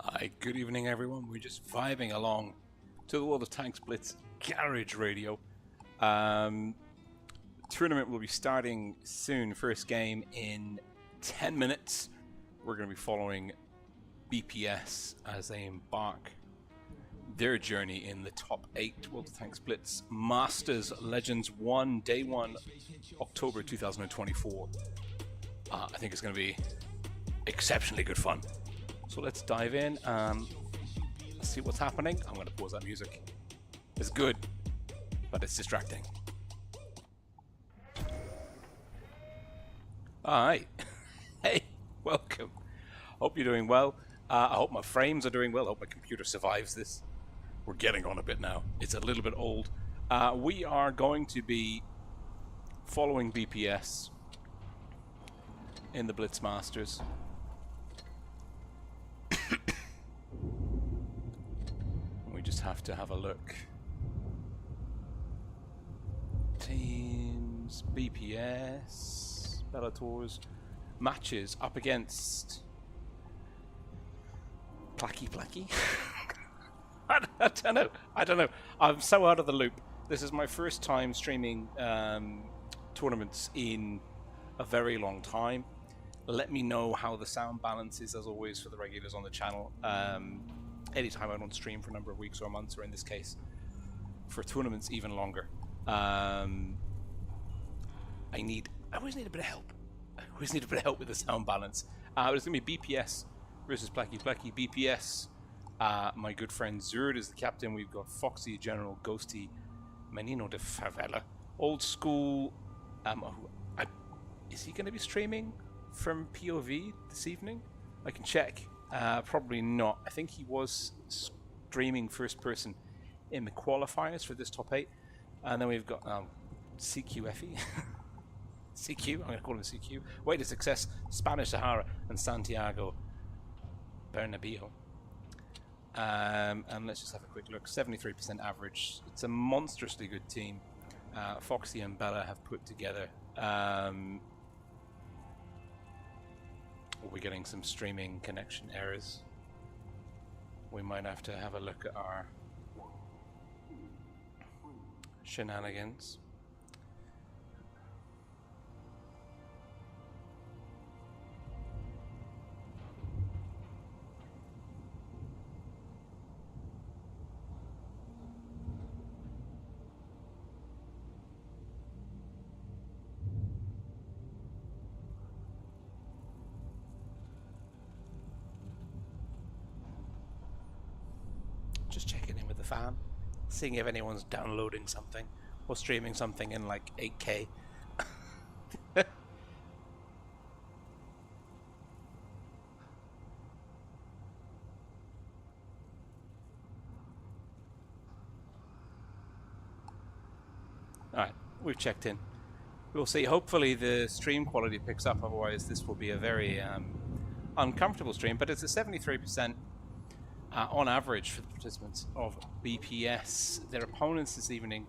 Hi, good evening everyone. We're just vibing along to the World of Tanks Blitz Garage Radio. Tournament will be starting soon. First game in 10 minutes. We're going to be following BPS as they embark their journey in the top 8 World of Tanks Blitz Masters Legends 1, Day 1, October 2024. I think it's going to be exceptionally good fun. So let's dive in and see what's happening. I'm going to pause that music. It's good, but it's distracting. Alright. Hey, welcome. Hope you're doing well. I hope my frames are doing well. I hope my computer survives this. We're getting on a bit now. It's a little bit old. We are going to be following BPS in the Blitz Masters. We just have to have a look. Teams, BPS, Bellators, matches up against Placky. I don't know. I'm so out of the loop. This is my first time streaming tournaments in a very long time. Let me know how the sound balance is, as always, for the regulars on the channel. Anytime I don't stream for a number of weeks or months, or in this case, for tournaments even longer. I always need a bit of help. I always need a bit of help with the sound balance. It's going to be BPS versus Placky. BPS, my good friend Zerd is the captain. We've got Foxy, General, Ghosty, Menino de Favela. Old school. Is he going to be streaming from POV this evening? I can check. Probably not. I think he was streaming first person in the qualifiers for this top 8. And then we've got CQFE. CQ, I'm going to call him CQ. Way to Success, Spanish Sahara, and Santiago Bernabeu. And let's just have a quick look. 73% average. It's a monstrously good team. Foxy and Bella have put together. We're getting some streaming connection errors. We might have to have a look at our shenanigans. Just checking in with the fan, seeing if anyone's downloading something or streaming something in like 8K. Alright, we've checked in. We'll see. Hopefully the stream quality picks up, otherwise this will be a very uncomfortable stream, but it's a 73% on average for the participants of BPS. Their opponents this evening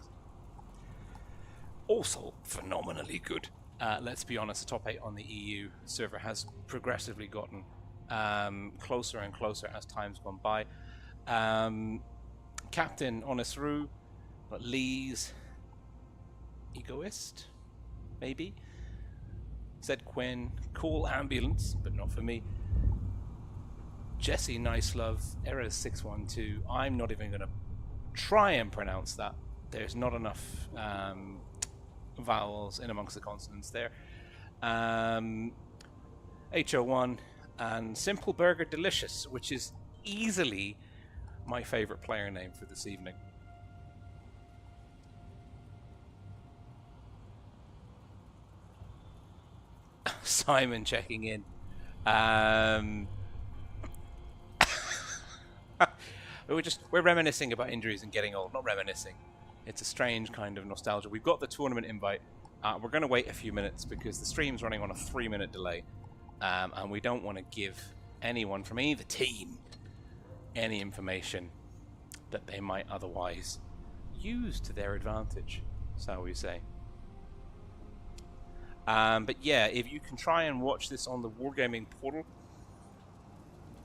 also phenomenally good. Let's be honest, the top 8 on the EU server has progressively gotten closer and closer as time's gone by. Captain Onisru, but Lee's Egoist, maybe. Said Quinn. Cool ambulance, but not for me. Jesse Nice Love. Error 612. I'm not even going to try and pronounce that. There's not enough vowels in amongst the consonants there. HO1 and Simple Burger Delicious, which is easily my favorite player name for this evening. Simon checking in. We're reminiscing about injuries and getting old. Not reminiscing. It's a strange kind of nostalgia. We've got the tournament invite. We're going to wait a few minutes because the stream's running on a 3-minute delay. And we don't want to give anyone from either team any information that they might otherwise use to their advantage, so we say. But yeah, if you can try and watch this on the Wargaming portal,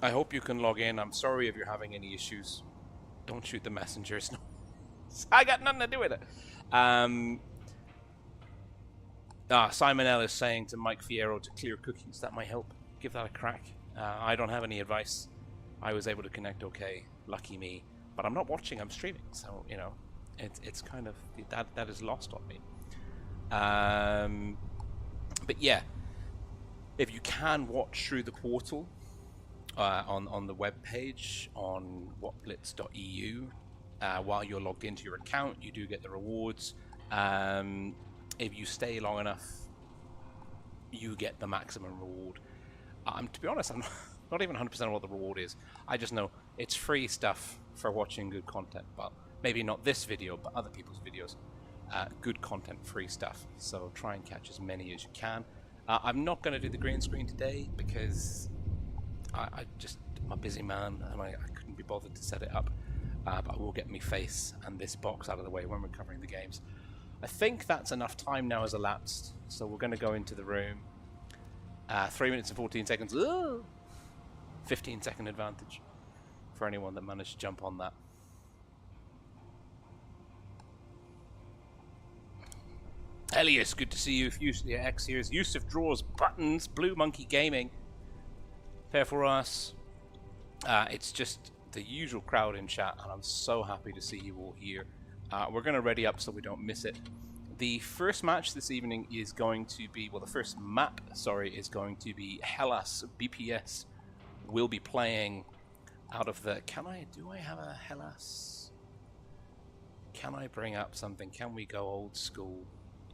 I hope you can log in. I'm sorry if you're having any issues. Don't shoot the messengers. I got nothing to do with it. Simon L is saying to Mike Fierro to clear cookies. That might help. Give that a crack. I don't have any advice. I was able to connect okay. Lucky me. But I'm not watching. I'm streaming. So, you know, it's kind of... That is lost on me. But yeah, if you can watch through the portal on the web page on wotblitz.eu while you're logged into your account, you do get the rewards. If you stay long enough, you get the maximum reward. To be honest, I'm not even 100% what the reward is. I just know it's free stuff for watching good content. Well, maybe not this video, but other people's videos. Good content, free stuff. So try and catch as many as you can. I'm not going to do the green screen today because I'm a busy man and I couldn't be bothered to set it up. But I will get me face and this box out of the way when we're covering the games. I think that's enough time now has elapsed, so we're going to go into the room. 3 minutes and 14 seconds. 15-second advantage for anyone that managed to jump on that. Elias, good to see you. X here's Yusuf Draws Buttons, Blue Monkey Gaming. Fair for us. It's just the usual crowd in chat, and I'm so happy to see you all here. We're going to ready up so we don't miss it. The first match this evening is going to be, well, the first map, sorry, is going to be Hellas. BPS will be playing out of the... Do I have a Hellas? Can I bring up something? Can we go old school?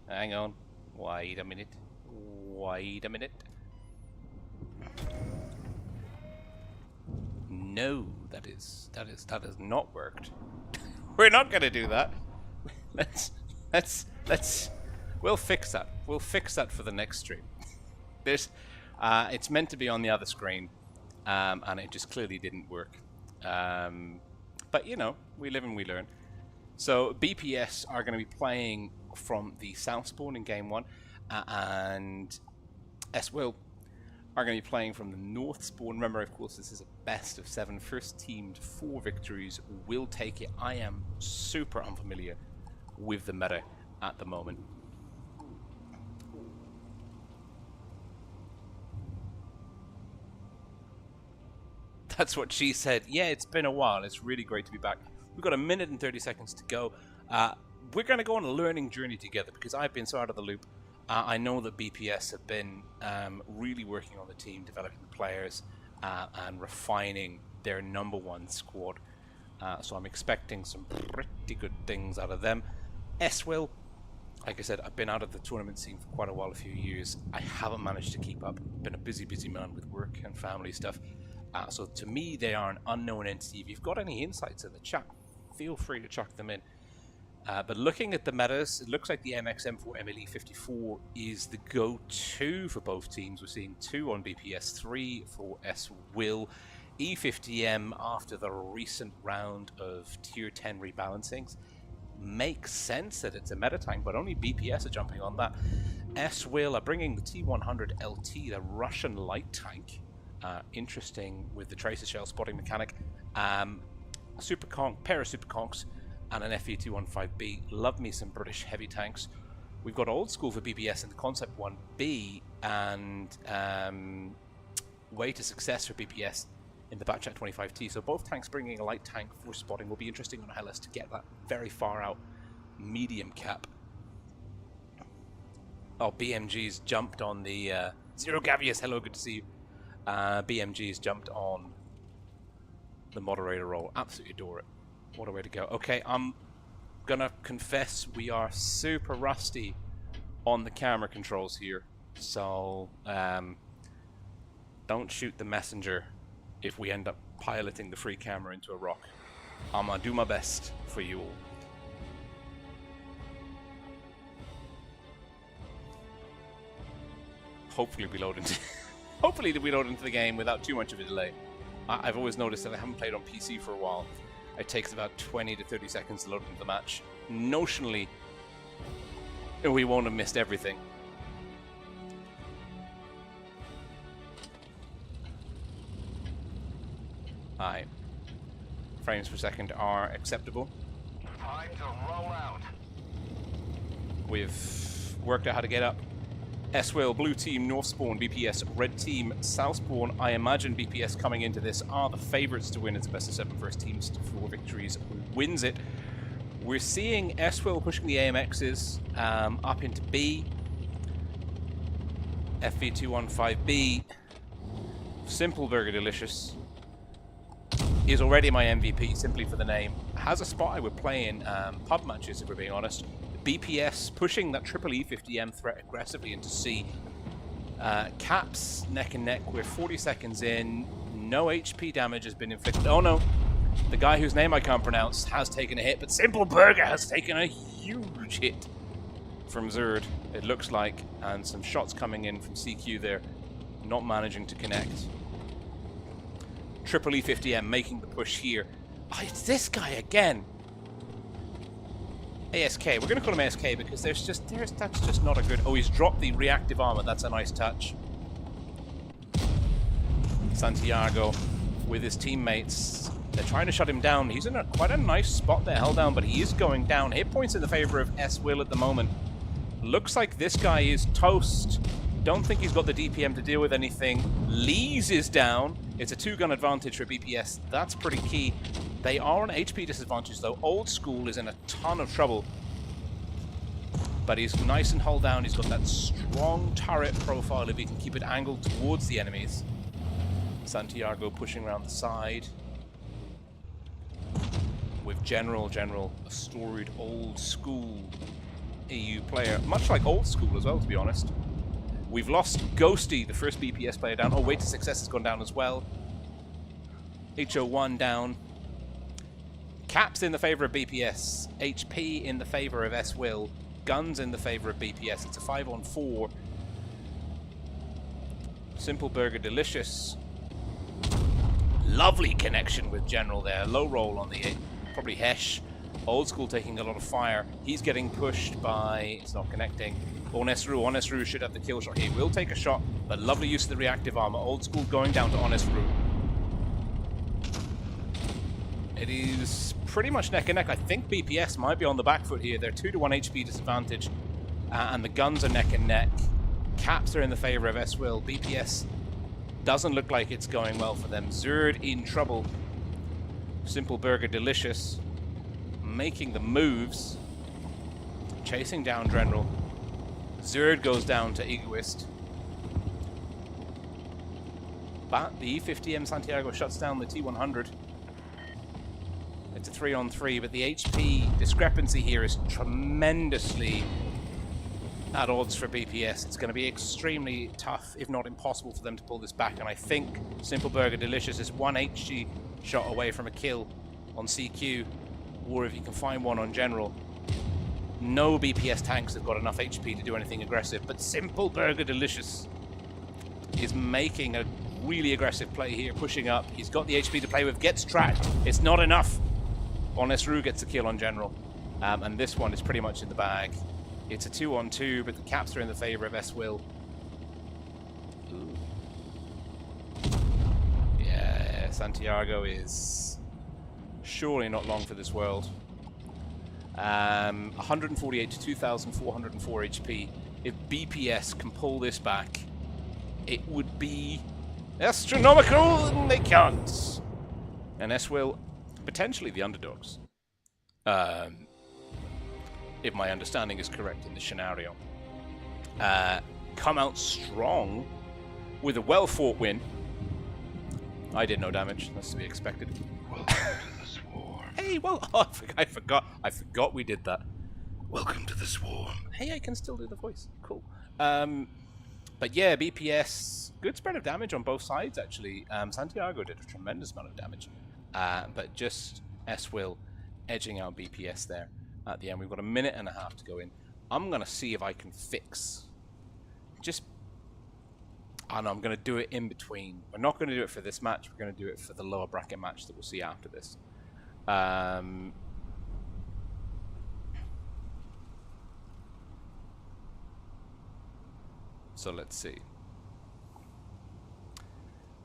Hang on. Wait a minute. Wait a minute. No, that has not worked. We're not going to do that. We'll fix that. We'll fix that for the next stream. It's meant to be on the other screen, and it just clearly didn't work. But you know, we live and we learn. So BPS are going to be playing from the south spawn in game 1, and SWill are going to be playing from the north spawn. Remember, of course, this is a best of 7. First team to 4 victories will take it. I am super unfamiliar with the meta at the moment. That's what she said. Yeah, it's been a while. It's really great to be back. We've got 1 minute and 30 seconds to go. We're going to go on a learning journey together because I've been so out of the loop. I know that BPS have been really working on the team, developing the players, and refining their #1 squad. So I'm expecting some pretty good things out of them. SWill, like I said, I've been out of the tournament scene for quite a while, a few years. I haven't managed to keep up. Been a busy man with work and family stuff. So to me, they are an unknown entity. If you've got any insights in the chat, feel free to chuck them in. But looking at the metas, it looks like the MX-M4 MLE54 is the go-to for both teams. We're seeing 2 on BPS, 3 for SWill. E50M, after the recent round of tier 10 rebalancings, makes sense that it's a meta tank, but only BPS are jumping on that. SWill are bringing the T100 LT, the Russian light tank. Interesting with the tracer shell spotting mechanic. Super Conk, pair of Super Conks, and an FE215B. Love me some British heavy tanks. We've got Old School for BPS in the Concept 1B, and Way to Success for BPS in the Batchat 25T. So both tanks bringing a light tank for spotting. Will be interesting on Hellas to get that very far out medium cap. Oh, BMG's jumped on the Zero Gavius. Hello, good to see you. BMG's jumped on the moderator role. Absolutely adore it. What a way to go. Okay, I'm gonna confess we are super rusty on the camera controls here. So don't shoot the messenger if we end up piloting the free camera into a rock. I'm gonna do my best for you all. Hopefully we load into hopefully we load into the game without too much of a delay. I've always noticed that I haven't played on PC for a while. It takes about 20 to 30 seconds to load into the match. Notionally, we won't have missed everything. Aye. Frames per second are acceptable. Time to roll out. We've worked out how to get up. SWill, blue team, north spawn, BPS, red team, south spawn. I imagine BPS coming into this are the favourites to win. It's a best of 7 first teams to 4 victories wins it. We're seeing SWill pushing the AMXs up into B. FV215B. Simple Burger Delicious is already my MVP simply for the name. Has a spot I would play in pub matches if we're being honest. BPS pushing that triple E50M threat aggressively into C. Caps neck and neck. We're 40 seconds in. No HP damage has been inflicted. Oh no. The guy whose name I can't pronounce has taken a hit, but Simple Burger has taken a huge hit from Zerd, it looks like. And some shots coming in from CQ there. Not managing to connect. Triple E50M making the push here. Oh, it's this guy again. ASK. We're going to call him ASK because that's just not a good... Oh, he's dropped the reactive armor. That's a nice touch. Santiago with his teammates. They're trying to shut him down. He's in quite a nice spot there, held down, but he is going down. Hit points in the favor of SWill at the moment. Looks like this guy is toast. Don't think he's got the DPM to deal with anything. Lees is down. It's a 2-gun advantage for BPS. That's pretty key. They are on HP disadvantage though. Old School is in a ton of trouble. But he's nice and hull down. He's got that strong turret profile if he can keep it angled towards the enemies. Santiago pushing around the side. With General, a storied Old School EU player. Much like Old School as well, to be honest. We've lost Ghosty, the first BPS player down. Oh, Way to Success has gone down as well. HO1 down. Caps in the favor of BPS. HP in the favor of SWill. Guns in the favor of BPS. It's a 5-on-4. Simple Burger Delicious. Lovely connection with General there. Low roll on the probably Hesh. Old School taking a lot of fire. He's getting pushed by... It's not connecting. Onesru should have the kill shot. He will take a shot, but lovely use of the reactive armor. Old School going down to Onesru. It is pretty much neck and neck. I think BPS might be on the back foot here. They're 2-to-1 HP disadvantage, and the guns are neck and neck. Caps are in the favor of SWill. BPS doesn't look like it's going well for them. Zerd in trouble. Simple Burger Delicious making the moves, chasing down General. Zerd goes down to Egoist. But the E50M Santiago shuts down the T100. It's a 3-on-3, but the HP discrepancy here is tremendously at odds for BPS. It's going to be extremely tough, if not impossible, for them to pull this back. And I think Simple Burger Delicious is 1 HG shot away from a kill on CQ, or if you can find one on General. No BPS tanks have got enough HP to do anything aggressive, but Simple Burger Delicious is making a really aggressive play here, pushing up. He's got the HP to play with, gets tracked. It's not enough. Onesru gets a kill on General, and this one is pretty much in the bag. It's a 2-on-2, but the caps are in the favor of SWill. Yeah, Santiago is surely not long for this world. 148 to 2,404 HP. If BPS can pull this back, it would be astronomical, and they can't. And SWill, potentially the underdogs. If my understanding is correct in the scenario. Come out strong with a well-fought win. I did no damage, that's to be expected. Welcome to the swarm. Hey, well, oh, I forgot we did that. Welcome to the swarm. Hey, I can still do the voice. Cool. But yeah, BPS, good spread of damage on both sides, actually. Santiago did a tremendous amount of damage. But just SWill edging out BPS there at the end. We've got a minute and a half to go in. I'm going to see if I can fix. I know I'm going to do it in between. We're not going to do it for this match. We're going to do it for the lower bracket match that we'll see after this. So let's see.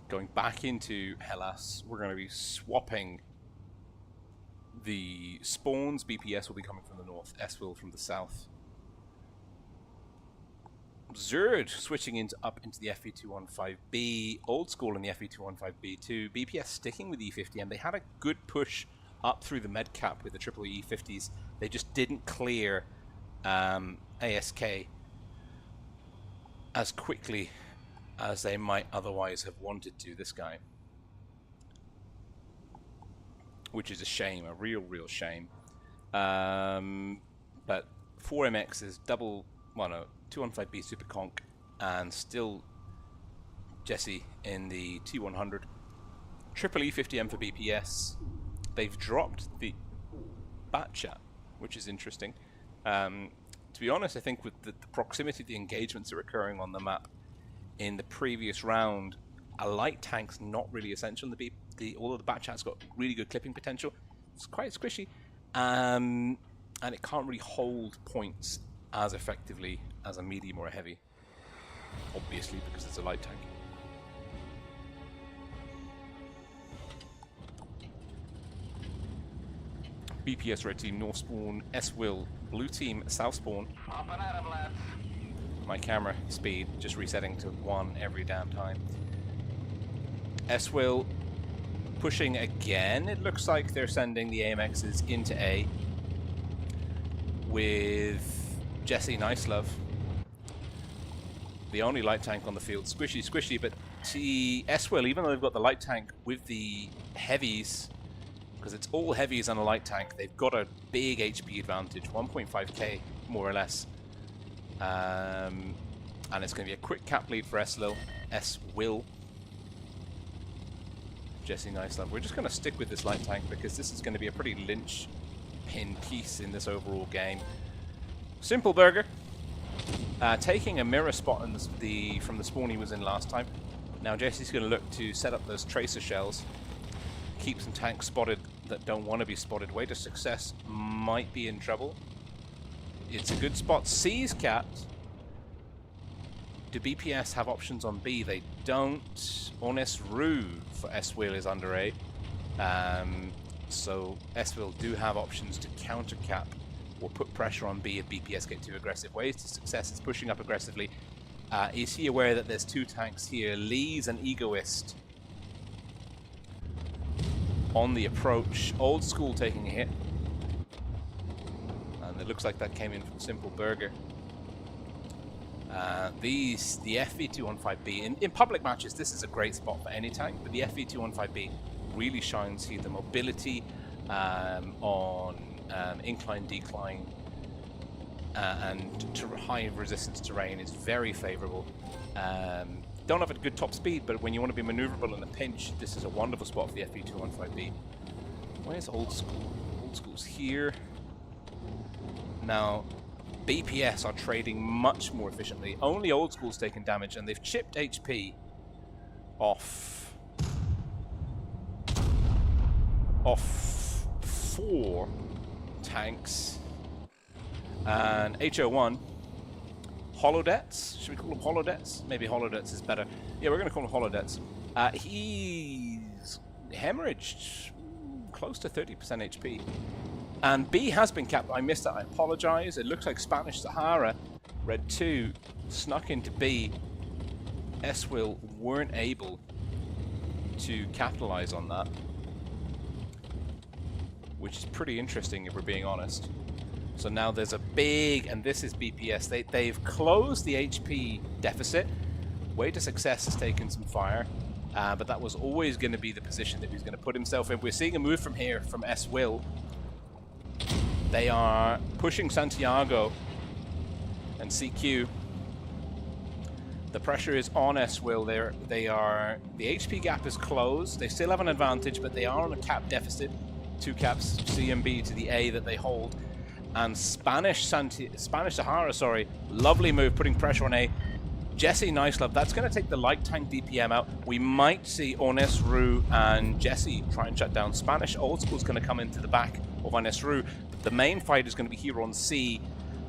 Going back into Hellas, we're going to be swapping the spawns. BPS will be coming from the north, SWill from the south. Zerd switching up into the FE215B, old school in the FE215B2. BPS sticking with E50, and they had a good push up through the med cap with the triple E50s. They just didn't clear ASK as quickly as they might otherwise have wanted to, this guy. Which is a shame, a real shame. But 4MX is double, well no, 215B Super Conk, and still Jesse in the T100. Triple E50M for BPS. They've dropped the bat chat, which is interesting. To be honest, I think with the proximity of the engagements that are occurring on the map in the previous round, a light tank's not really essential. Although the bat chat's got really good clipping potential, it's quite squishy, and it can't really hold points as effectively as a medium or a heavy, obviously because it's a light tank. BPS red team north spawn, SWill blue team south spawn. Up and at 'em, lads. My camera speed just resetting to 1 every damn time. SWill pushing again. It looks like they're sending the AMXs into A with Jesse Nicelove, the only light tank on the field. Squishy, but SWill, even though they've got the light tank with the heavies, because it's all heavies on a light tank, they've got a big HP advantage, 1.5k more or less. And it's going to be a quick cap lead for SWill. Jesse Nicelove. We're just going to stick with this light tank because this is going to be a pretty linchpin piece in this overall game. Simple Burger taking a mirror spot in from the spawn he was in last time. Now Jesse's going to look to set up those tracer shells, keep some tanks spotted that don't want to be spotted. Way to success might be in trouble. It's a good spot. C's capped. Do BPS have options on B? They don't. Honest Rue for SWill is under A. So SWill do have options to counter cap or put pressure on B if BPS get too aggressive. Ways to success is pushing up aggressively. Is he aware that there's 2 tanks here? Lee's an egoist on the approach. Old school taking a hit. And it looks like that came in from Simple Burger. The FE215B, in public matches, this is a great spot for any tank, but the FE215B really shines here. The mobility on incline, decline, and high resistance terrain is very favorable. Don't have a good top speed, but when you want to be maneuverable in a pinch, this is a wonderful spot for the FE215B. Where's Old School? Old School's here. Now, BPS are trading much more efficiently. Only Old School's taken damage, and they've chipped HP off 4 tanks. And HO1, Holodets. Should we call them Holodets? Maybe Holodets is better. Yeah, we're going to call him Holodets. He's hemorrhaged close to 30% HP. And B has been capped. I missed that. I apologize. It looks like Spanish Sahara, Red 2, snuck into B. SWill weren't able to capitalize on that, which is pretty interesting if we're being honest. So now there's a big, and this is BPS. They've closed the HP deficit. Way to Success has taken some fire, but that was always going to be the position that he was going to put himself in. We're seeing a move from here from SWill. They are pushing Santiago and CQ. The pressure is on SWill. The HP gap is closed. They still have an advantage, but they are on a cap deficit. 2 caps, C and B to the A that they hold. And Spanish Sahara, sorry, lovely move, putting pressure on A. Jesse Nicelove, that's going to take the light tank DPM out. We might see Onesru and Jesse try and shut down. Spanish Old School is going to come into the back of Onesru. But the main fight is going to be here on C.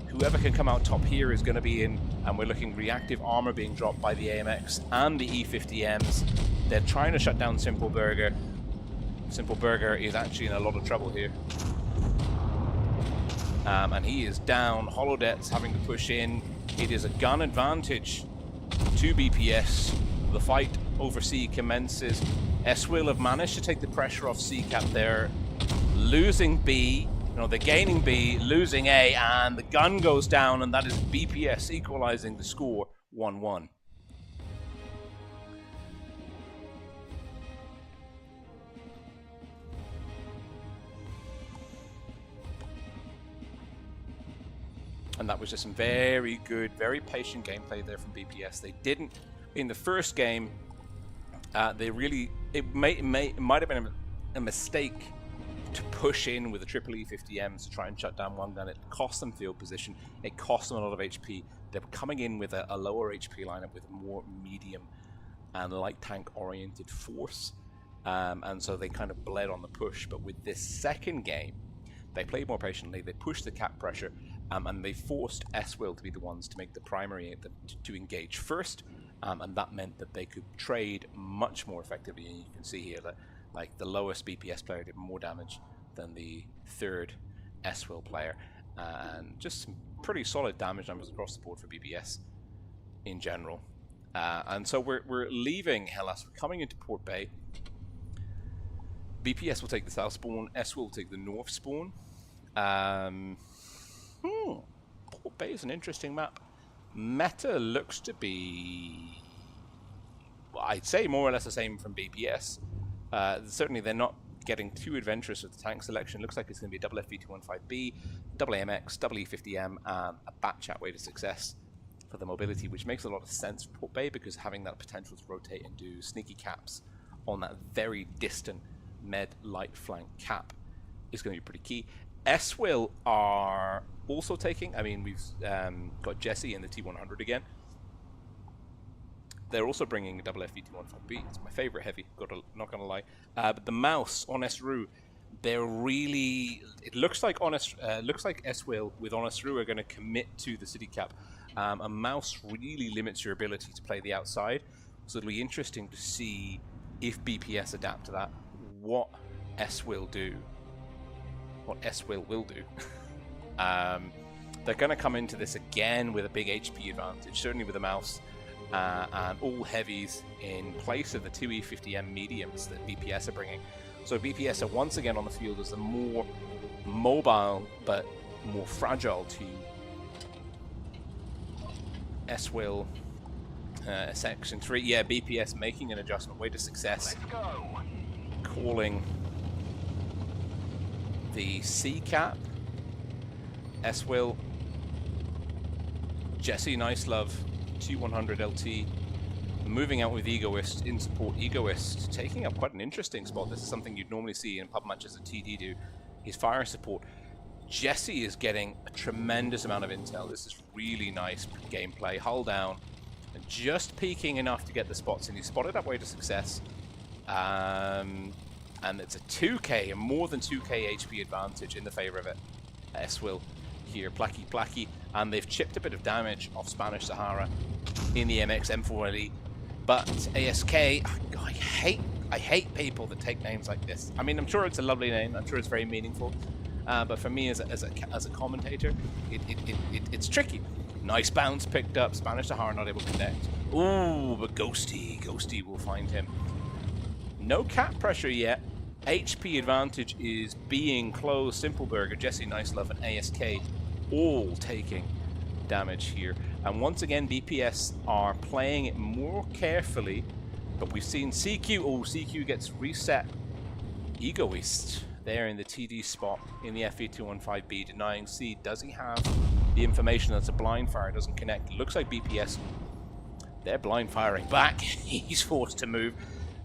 Whoever can come out top here is going to be in, and we're looking reactive armor being dropped by the AMX and the E50Ms. They're trying to shut down Simple Burger. Simple Burger is actually in a lot of trouble here. And he is down. Holodet's having to push in. It is a gun advantage to BPS. The fight over C commences. SWill have managed to take the pressure off C cap there. Losing B. No, they're gaining B, losing A, and the gun goes down, and that is BPS equalizing the score 1-1. And that was just some very good, very patient gameplay there from BPS. They didn't, in the first game, it might have been a mistake to push in with the triple E50Ms to try and shut down one gun. It cost them field position. It cost them a lot of HP. They were coming in with a lower HP lineup with more medium and light tank oriented force. And so they kind of bled on the push. But with this second game, they played more patiently. They pushed the cap pressure, and they forced SWill to be the ones to make the primary, to engage first. And that meant that they could trade much more effectively. And you can see here that like the lowest BPS player did more damage than the third SWill player, and just some pretty solid damage numbers across the board for BPS in general. And so we're leaving Hellas. We're coming into Port Bay. BPS will take the south spawn. SWill will take the north spawn. Port Bay is an interesting map. Meta looks to be, well, I'd say more or less the same from BPS. Certainly they're not getting too adventurous with the tank selection. Looks like it's going to be a double FV215B, double AMX, double E50M, and a bat chat way to success for the mobility, which makes a lot of sense for Port Bay because having that potential to rotate and do sneaky caps on that very distant med light flank cap is going to be pretty key. SWill are also taking, I mean, we've got Jesse in the T100 again. They're also bringing a double FV215B. It's my favorite heavy, not gonna lie. But the mouse on SRU, they're really. It looks like SWill with SRU are going to commit to the city cap. A mouse really limits your ability to play the outside, so it'll be interesting to see if BPS adapt to that. What SWill do? What SWill will do? They're going to come into this again with a big HP advantage, certainly with the mouse. And all heavies in place of the 2 E50M mediums that BPS are bringing. So BPS are once again on the field as a more mobile but more fragile team. SWill, Section 3, yeah, BPS making an adjustment, way to success. Let's go. Calling the C cap. SWill, Jesse Nicelove, T100 LT, moving out with Egoist in support. Egoist taking up quite an interesting spot. This is something you'd normally see in pub matches that TD do. His fire support. Jesse is getting a tremendous amount of intel. This is really nice gameplay. Hull down and just peeking enough to get the spots in. He's spotted up way to success. And it's a 2k, a more than 2k HP advantage in the favor of it. SWill here, Placky, and they've chipped a bit of damage off Spanish Sahara in the MX M4LE. But ASK, I hate people that take names like this. I mean, I'm sure it's a lovely name. I'm sure it's very meaningful. but for me as a commentator, it's tricky. Nice bounce picked up. Spanish Sahara not able to connect. Ooh, but Ghosty will find him. No cap pressure yet. HP advantage is being closed. Simple Burger, Jesse Nice Love, and ASK all taking damage here. And once again, BPS are playing it more carefully. But we've seen CQ. Oh, CQ gets reset. Egoist there in the TD spot in the FE215B, denying C. Does he have the information that's a blind fire? Doesn't connect. It looks like BPS, they're blind firing back. He's forced to move.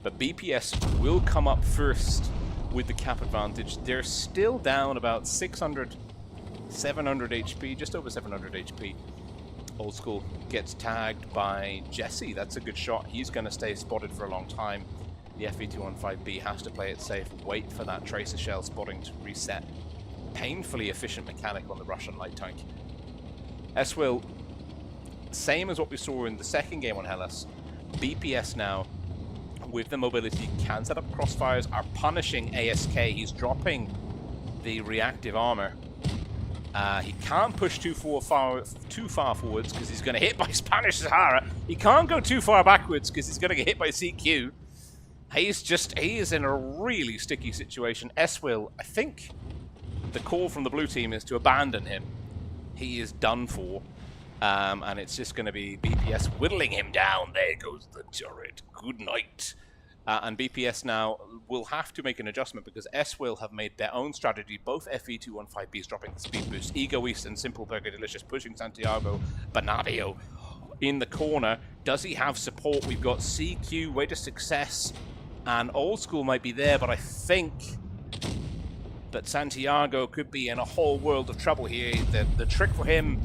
But BPS will come up first with the cap advantage. They're still down about 700 HP, just over 700 HP. Old School gets tagged by Jesse. That's a good shot. He's going to stay spotted for a long time. The FE215B has to play it safe, wait for that tracer shell spotting to reset. Painfully efficient mechanic on the Russian light tank. SWill, same as what we saw in the second game on Hellas. BPS now, with the mobility, can set up crossfires, are punishing ASK. He's dropping the reactive armor. He can't push too far forwards because he's going to hit by Spanish Sahara. He can't go too far backwards because he's going to get hit by CQ. He is in a really sticky situation. SWill, I think the call from the blue team is to abandon him. He is done for. And it's just going to be BPS whittling him down. There goes the turret. Good night. And BPS now will have to make an adjustment because SWill have made their own strategy. Both FE215Bs dropping the speed boost. Egoist and Simple Burger Delicious pushing Santiago Bernabeo in the corner. Does he have support? We've got CQ, way to success. And Old School might be there, but I think that Santiago could be in a whole world of trouble here. The trick for him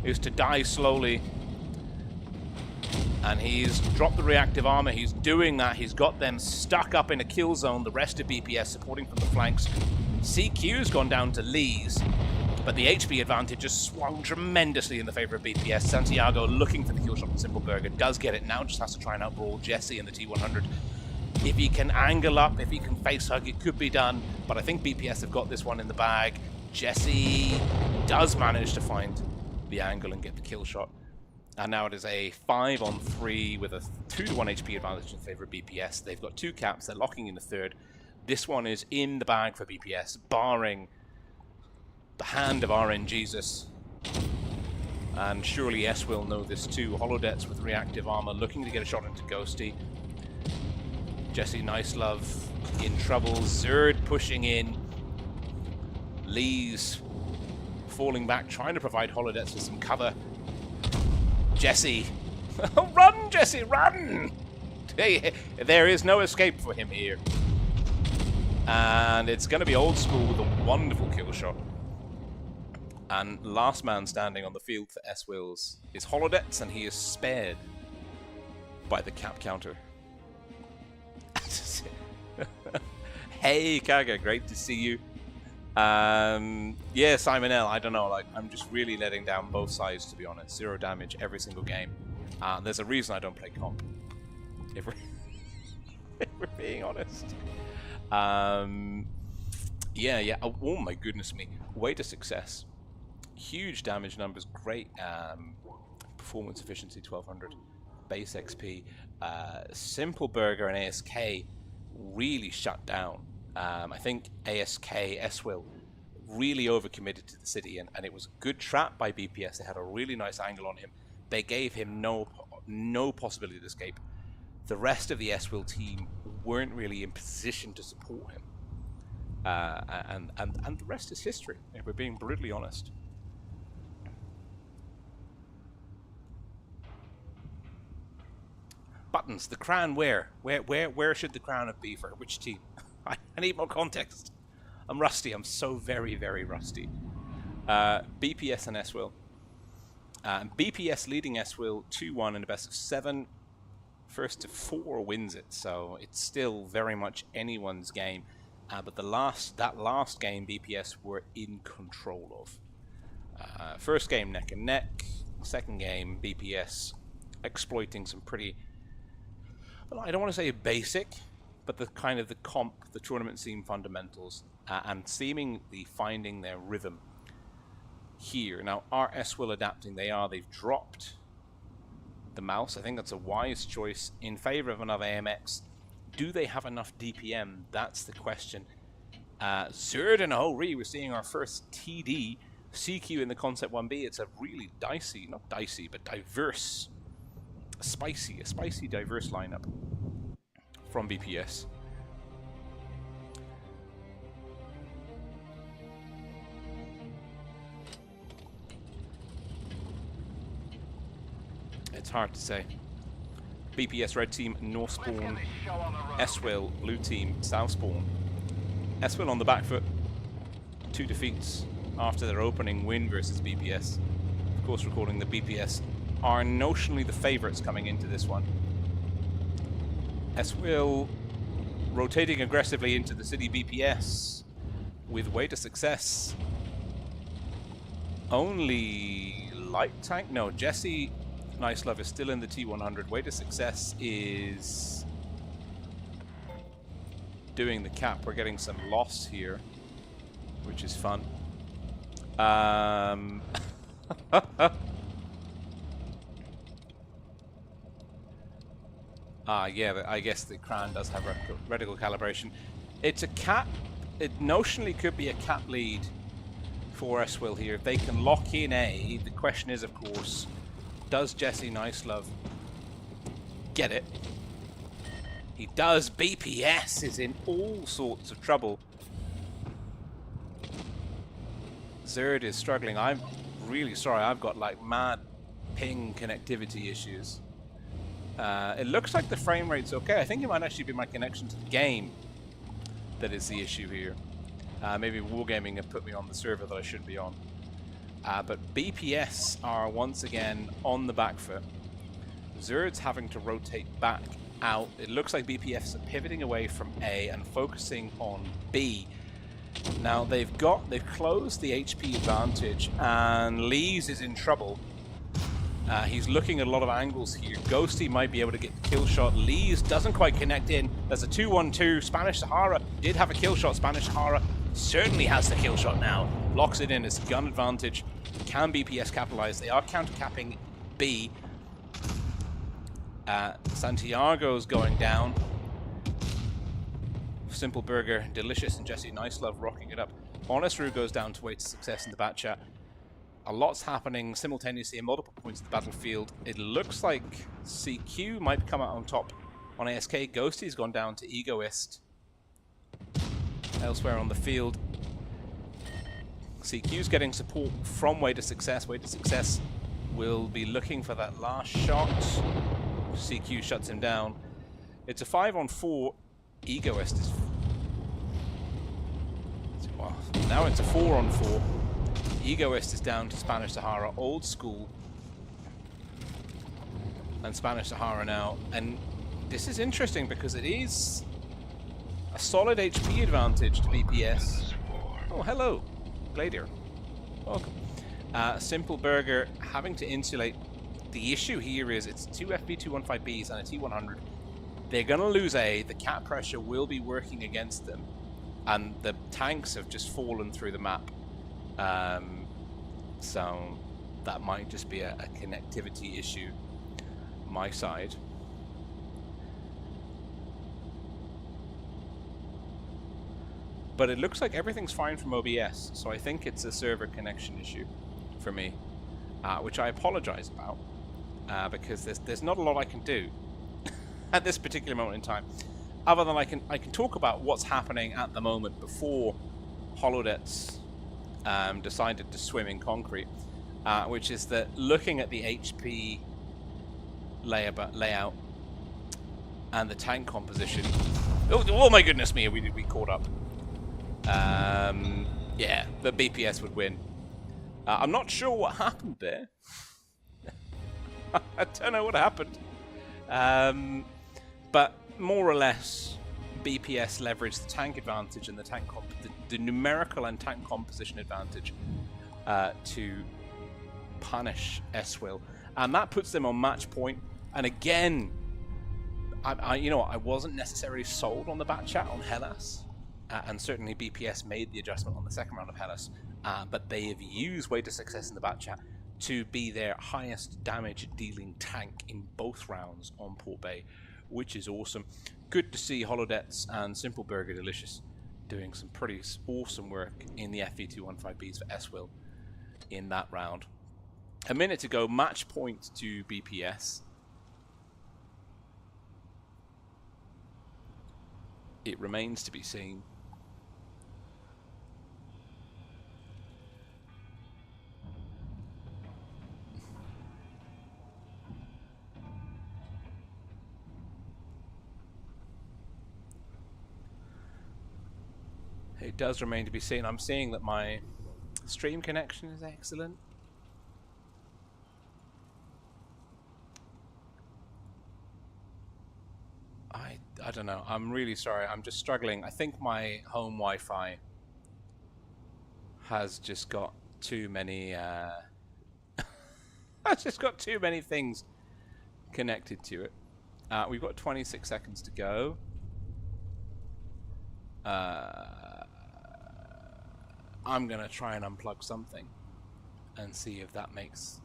is to die slowly. And he's dropped the reactive armor. He's doing that. He's got them stuck up in a kill zone. The rest of BPS supporting from the flanks. CQ's gone down to Lee's, but the HP advantage just swung tremendously in the favor of BPS. Santiago looking for the kill shot from Simple Burger. Does get it now. Just has to try and outbrawl Jesse in the T100. If he can angle up, if he can face hug, it could be done. But I think BPS have got this one in the bag. Jesse does manage to find the angle and get the kill shot. And now it is a 5-on-3 with a 2-to-1 HP advantage in favor of BPS. They've got 2 caps. They're locking in the third. This one is in the bag for BPS, barring the hand of RN Jesus. And surely SWill know this too. Holodets with reactive armor looking to get a shot into Ghosty. Jesse Nice Love in trouble. Zerd pushing in. Lee's falling back, trying to provide Holodets with some cover. Jesse. Run, Jesse, run! There is no escape for him here. And it's going to be Old School with a wonderful kill shot. And last man standing on the field for SWills is Holodets, and he is spared by the cap counter. Hey, Kaga, great to see you. Yeah, Simon L, I don't know, like, I'm just really letting down both sides, to be honest. 0 damage every single game. There's a reason I don't play comp, if we're being honest. Yeah, oh my goodness me. Way to success. Huge damage numbers, great performance efficiency, 1200. Base XP. Simple Burger and ASK really shut down. I think ASK, SWill, really overcommitted to the city, and it was a good trap by BPS. They had a really nice angle on him. They gave him no possibility to escape. The rest of the SWill team weren't really in position to support him. And the rest is history, if we're being brutally honest. Buttons, the crown where? Where should the crown be for which team? I need more context. I'm rusty. I'm so very, very rusty. BPS and SWill. BPS leading SWill 2-1 in a best of 7. First to 4 wins it, so it's still very much anyone's game. But that last game, BPS were in control of. First game neck and neck. Second game, BPS exploiting some pretty, well, I don't want to say basic, but the kind of the tournament scene fundamentals, and seemingly finding their rhythm here. Now, are SWill adapting? They've dropped the mouse. I think that's a wise choice in favor of another AMX. Do they have enough DPM? That's the question. Zerd and Hori, we're seeing our first TD CQ in the Concept 1B. It's a really dicey, not dicey, but diverse, a spicy, diverse lineup from BPS. It's hard to say. BPS red team, north spawn. SWill blue team, south spawn. SWill on the back foot. 2 defeats after their opening win versus BPS. Of course, recording the BPS are notionally the favourites coming into this one. SWill rotating aggressively into the city. BPS with way to success. Only light tank? No, Jesse Nice Love is still in the T100. Way to success is doing the cap. We're getting some loss here, which is fun. Yeah, I guess the Cran does have reticle calibration. It's a cap. It notionally could be a cap lead for SWill here. If they can lock in A, the question is, of course, does Jesse Nice Love get it? He does. BPS is in all sorts of trouble. Zerd is struggling. I'm really sorry. I've got like mad ping connectivity issues. It looks like the frame rate's okay. I think it might actually be my connection to the game that is the issue here. Maybe Wargaming have put me on the server that I should be on. But BPS are once again on the back foot. Zerd's having to rotate back out. It looks like BPS are pivoting away from A and focusing on B. Now they've closed the HP advantage, and Lees is in trouble. He's looking at a lot of angles here. Ghosty might be able to get the kill shot. Lees doesn't quite connect in. There's a 2-1-2. Spanish Sahara did have a kill shot. Spanish Sahara certainly has the kill shot now. Locks it in. It's gun advantage. Can BPS capitalize? They are counter-capping B. Santiago's going down. Simple Burger, Delicious, and Jesse Nice Love rocking it up. Honest Rue goes down to way to success in the bat chat. A lot's happening simultaneously at multiple points of the battlefield. It looks like CQ might come out on top on ASK. Ghosty's gone down to Egoist. Elsewhere on the field, CQ's getting support from Way to Success. Way to Success will be looking for that last shot. CQ shuts him down. It's a 5-on-4. Egoist is... Well, now it's a 4-on-4. Egoist is down to Spanish Sahara, old school, and Spanish Sahara now. And this is interesting because it is a solid HP advantage to BPS. Oh, hello, Gladier. Welcome. Simple Burger having to insulate. The issue here is it's 2 FB215Bs and a T100. They're going to lose A. The cap pressure will be working against them, and the tanks have just fallen through the map. So that might just be a connectivity issue my side. But it looks like everything's fine from OBS, so I think it's a server connection issue for me, which I apologize about, because there's not a lot I can do at this particular moment in time, other than I can talk about what's happening at the moment before Holodets decided to swim in concrete, which is that looking at the HP layout and the tank composition. Oh my goodness me, we caught up. Yeah, the BPS would win. I'm not sure what happened there. I don't know what happened. But more or less, BPS leveraged the tank advantage and the numerical and tank composition advantage to punish SWill, and that puts them on match point. And again, you know, I wasn't necessarily sold on the bat chat on Hellas, and certainly BPS made the adjustment on the second round of Hellas, but they have used Way to Success in the bat chat to be their highest damage dealing tank in both rounds on Port Bay, which is awesome. Good to see Holodets and Simple Burger Delicious doing some pretty awesome work in the FV215Bs for SWill in that round. A minute to go, match point to BPS. It remains to be seen. It does remain to be seen. I'm seeing that my stream connection is excellent. I don't know. I'm really sorry. I'm just struggling. I think my home Wi-Fi has just got too many has just got too many things connected to it. We've got 26 seconds to go. I'm gonna try and unplug something and see if that makes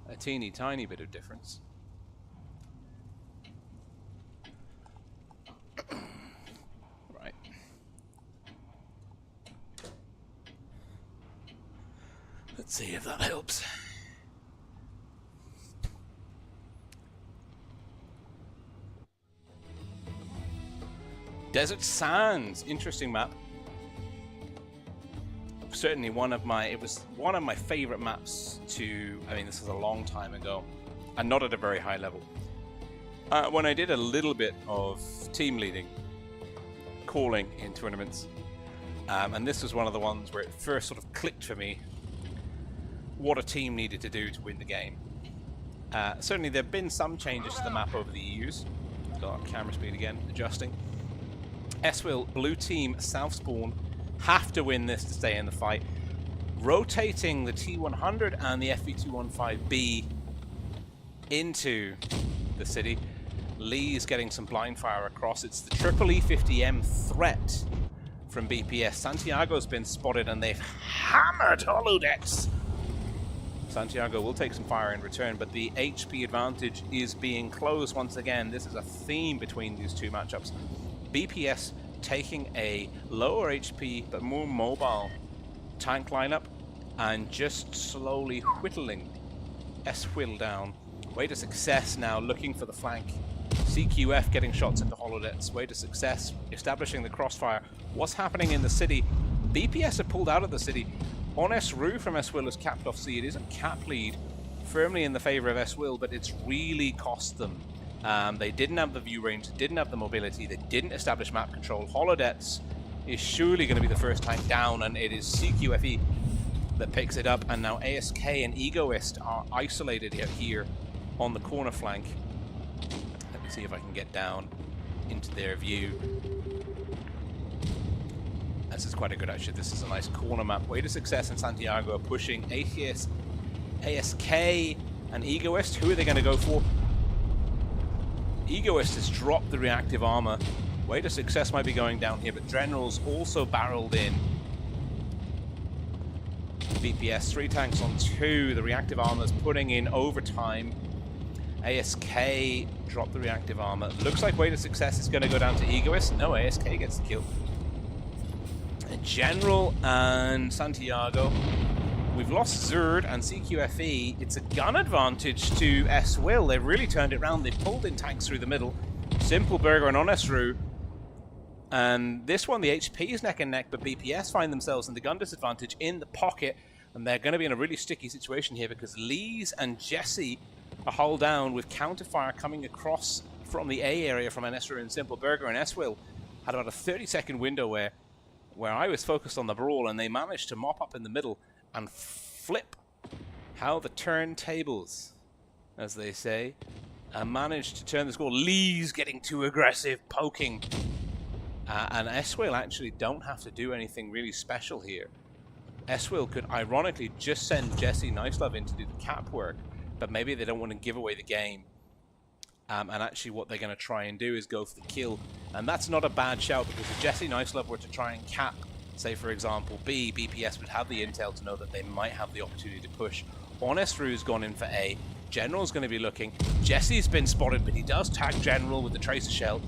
a teeny tiny bit of difference. Right. Let's see if that helps. Desert Sands, interesting map. Certainly it was one of my favorite maps to, I mean, this is a long time ago, and not at a very high level. When I did a little bit of team leading, calling in tournaments, and this was one of the ones where it first sort of clicked for me what a team needed to do to win the game. Certainly there have been some changes to the map over the years. Got camera speed again, adjusting. SWill, blue team, south spawn, have to win this to stay in the fight. Rotating the T100 and the FV215B into the city. Lee's getting some blind fire across. It's the triple E50M threat from BPS. Santiago's been spotted and they've hammered Holodets. Santiago will take some fire in return, but the HP advantage is being closed once again. This is a theme between these two matchups. BPS taking a lower HP but more mobile tank lineup and just slowly whittling SWill down. Way to Success now looking for the flank. CQF getting shots into Holodets. Way to Success establishing the crossfire. What's happening in the city? BPS have pulled out of the city. On SRU from SWill has capped off C. It is a cap lead firmly in the favor of SWill, but it's really cost them. They didn't have the view range, didn't have the mobility, they didn't establish map control. Holodets is surely going to be the first tank down, and it is CQFE that picks it up, and now ASK and Egoist are isolated here on the corner flank. Let me see if I can get down into their view. This is quite a good actually. This is a nice corner map. Way to Success and Santiago are pushing. ATS, ASK and Egoist. Who are they going to go for? Egoist has dropped the reactive armor. Way to Success might be going down here, but General's also barreled in. BPS, 3 tanks on 2. The reactive armor's putting in overtime. ASK dropped the reactive armor. Looks like Way to Success is going to go down to Egoist. No, ASK gets the kill. General and Santiago. We've lost Zerd and CQFE. It's a gun advantage to SWill. They've really turned it around. They've pulled in tanks through the middle. Simple Burger and Onesru. And this one, the HP is neck and neck, but BPS find themselves in the gun disadvantage in the pocket. And they're going to be in a really sticky situation here because Lees and Jesse are hull down with counterfire coming across from the A area from Onesru and Simple Burger. And SWill had about a 30-second window where I was focused on the brawl, and they managed to mop up in the middle and flip how the turntables, as they say, and managed to turn the score. Lee's getting too aggressive, poking. And SWill actually don't have to do anything really special here. SWill could ironically just send Jesse Nicelove in to do the cap work, but maybe they don't want to give away the game And actually what they're going to try and do is go for the kill. And that's not a bad shout, because if Jesse Nicelove were to try and cap, say for example, B, BPS would have the intel to know that they might have the opportunity to push. SWill's gone in for A. General's going to be looking. Jesse's been spotted, but he does tag General with the tracer shell.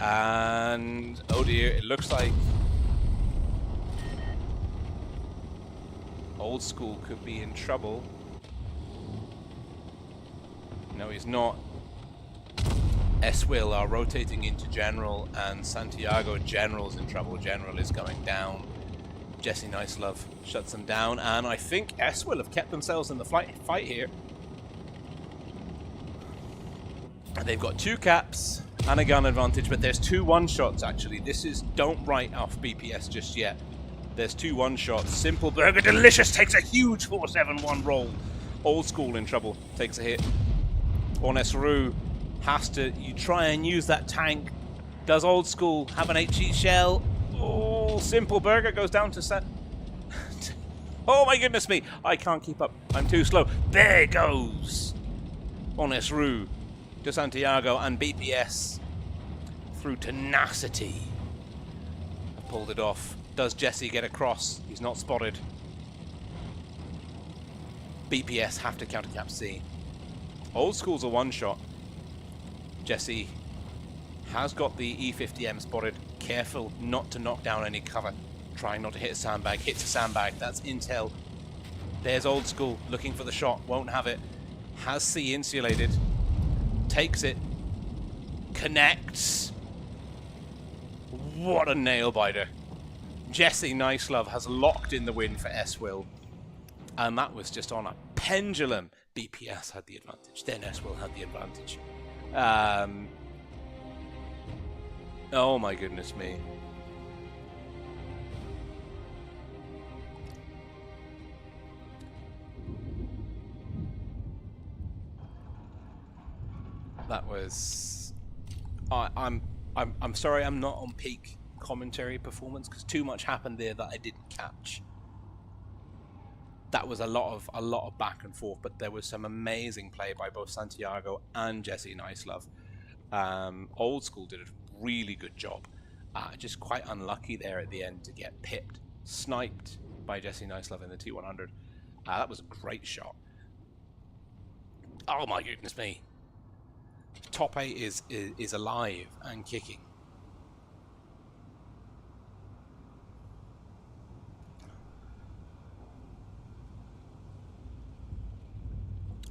And oh dear, it looks like Old School could be in trouble. No, he's not. SWill are rotating into General, and Santiago. General's in trouble. General is going down. Jesse Nicelove shuts them down, and I think SWill have kept themselves in the fight here. And they've got 2 caps and a gun advantage, but there's 2 one-shots actually. This is, don't write off BPS just yet. There's 2 one-shots. Simple Burger Delicious takes a huge 4-7-1 roll. Old School in trouble, takes a hit. SWill has to try and use that tank. Does Old School have an HE shell? Oh, Simple Burger goes down to oh my goodness me, I can't keep up. I'm too slow. There goes SWill to Santiago, and BPS through tenacity have pulled it off. Does Jesse get across? He's not spotted. BPS have to counter cap C. Old School's a one-shot. Jesse has got the E50M spotted. Careful not to knock down any cover. Trying not to hit a sandbag. Hits a sandbag. That's intel. There's Old School looking for the shot. Won't have it. Has C insulated. Takes it. Connects. What a nail biter. Jesse Nicelove has locked in the win for SWill. And that was just on a pendulum. BPS had the advantage. Then SWill had the advantage. Oh my goodness me. That was... I'm sorry I'm not on peak commentary performance, because too much happened there that I didn't catch. That was a lot of back and forth, but there was some amazing play by both Santiago and Jesse Nicelove. Old School did a really good job. Just quite unlucky there at the end to get pipped, sniped by Jesse Nicelove in the T100. That was a great shot. Oh my goodness me. Top 8 is alive and kicking.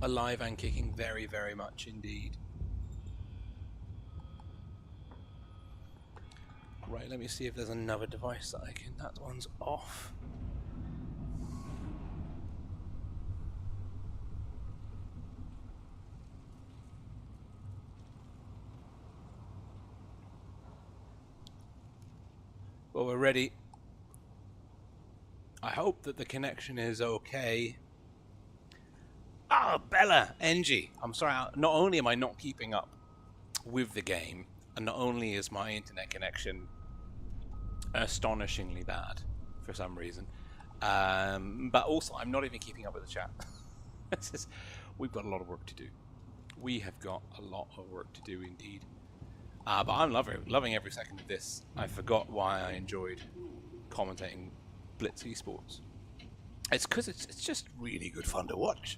Alive and kicking very, very much indeed. Right, let me see if there's another device that I can... That one's off. Well, we're ready. I hope that the connection is okay. Ah, Bella, NG. I'm sorry, not only am I not keeping up with the game, and not only is my internet connection astonishingly bad for some reason, but also I'm not even keeping up with the chat. We've got a lot of work to do. We have got a lot of work to do indeed. But I'm loving every second of this. I forgot why I enjoyed commentating Blitz esports. It's because it's just really good fun to watch.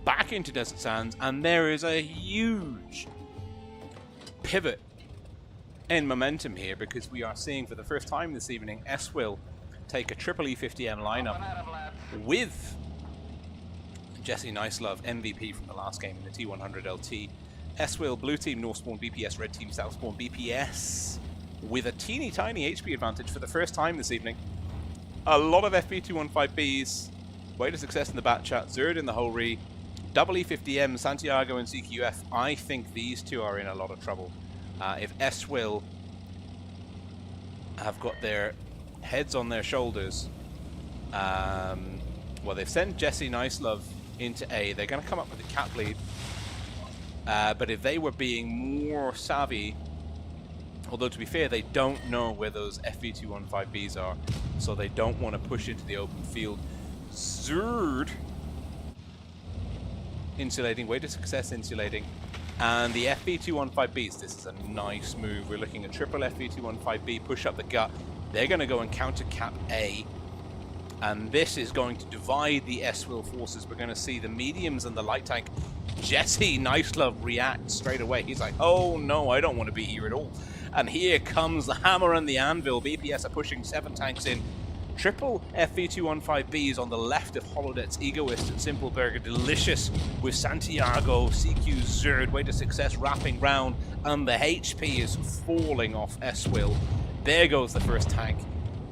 Back into Desert Sands, and there is a huge pivot in momentum here, because we are seeing for the first time this evening SWill take a triple E50M lineup with Jesse Nicelove, MVP from the last game in the T100 LT. SWill, blue team, North Spawn, BPS, red team, South Spawn, BPS, with a teeny tiny HP advantage for the first time this evening. A lot of FB215Bs, way to success in the bat chat, Zerd in the whole re, double E50M, Santiago and CQF. I think these two are in a lot of trouble. If SWill have got their heads on their shoulders, well, they've sent Jesse Nicelove into A. They're going to come up with a cap lead. But if they were being more savvy Although, to be fair, they don't know where those FV215Bs are, so they don't want to push into the open field. Zerd insulating, way to success insulating. And the FV215Bs, this is a nice move. We're looking at triple FV215B, push up the gut. They're going to go and counter cap A. And this is going to divide the SWill forces. We're going to see the mediums and the light tank. Jesse Nicelove reacts straight away. He's like, oh no, I don't want to be here at all. And here comes the hammer and the anvil. BPS are pushing 7 tanks in. Triple FV215Bs on the left of Holodet's Egoist and Simpleberger. Delicious with Santiago, CQ Zerd. Way to success wrapping round. And the HP is falling off SWill. There goes the first tank.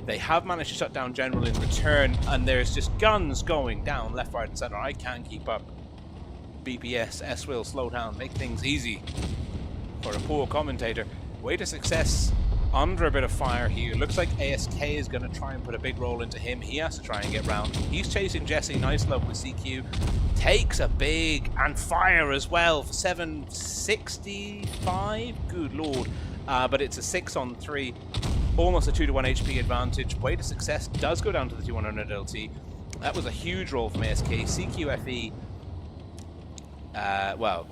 They have managed to shut down General in return. And there's just guns going down left, right, and center. I can't keep up. BPS, SWill, slow down. Make things easy for a poor commentator. Way to success. Under a bit of fire here. Looks like ASK is going to try and put a big roll into him. He has to try and get round. He's chasing Jesse Nicelove with CQ. Takes a big and fire as well for 765. Good lord. But it's a 6-on-3. Almost a 2-to-1 HP advantage. Way to success. Does go down to the 2100 LT. That was a huge roll from ASK. CQFE. Well,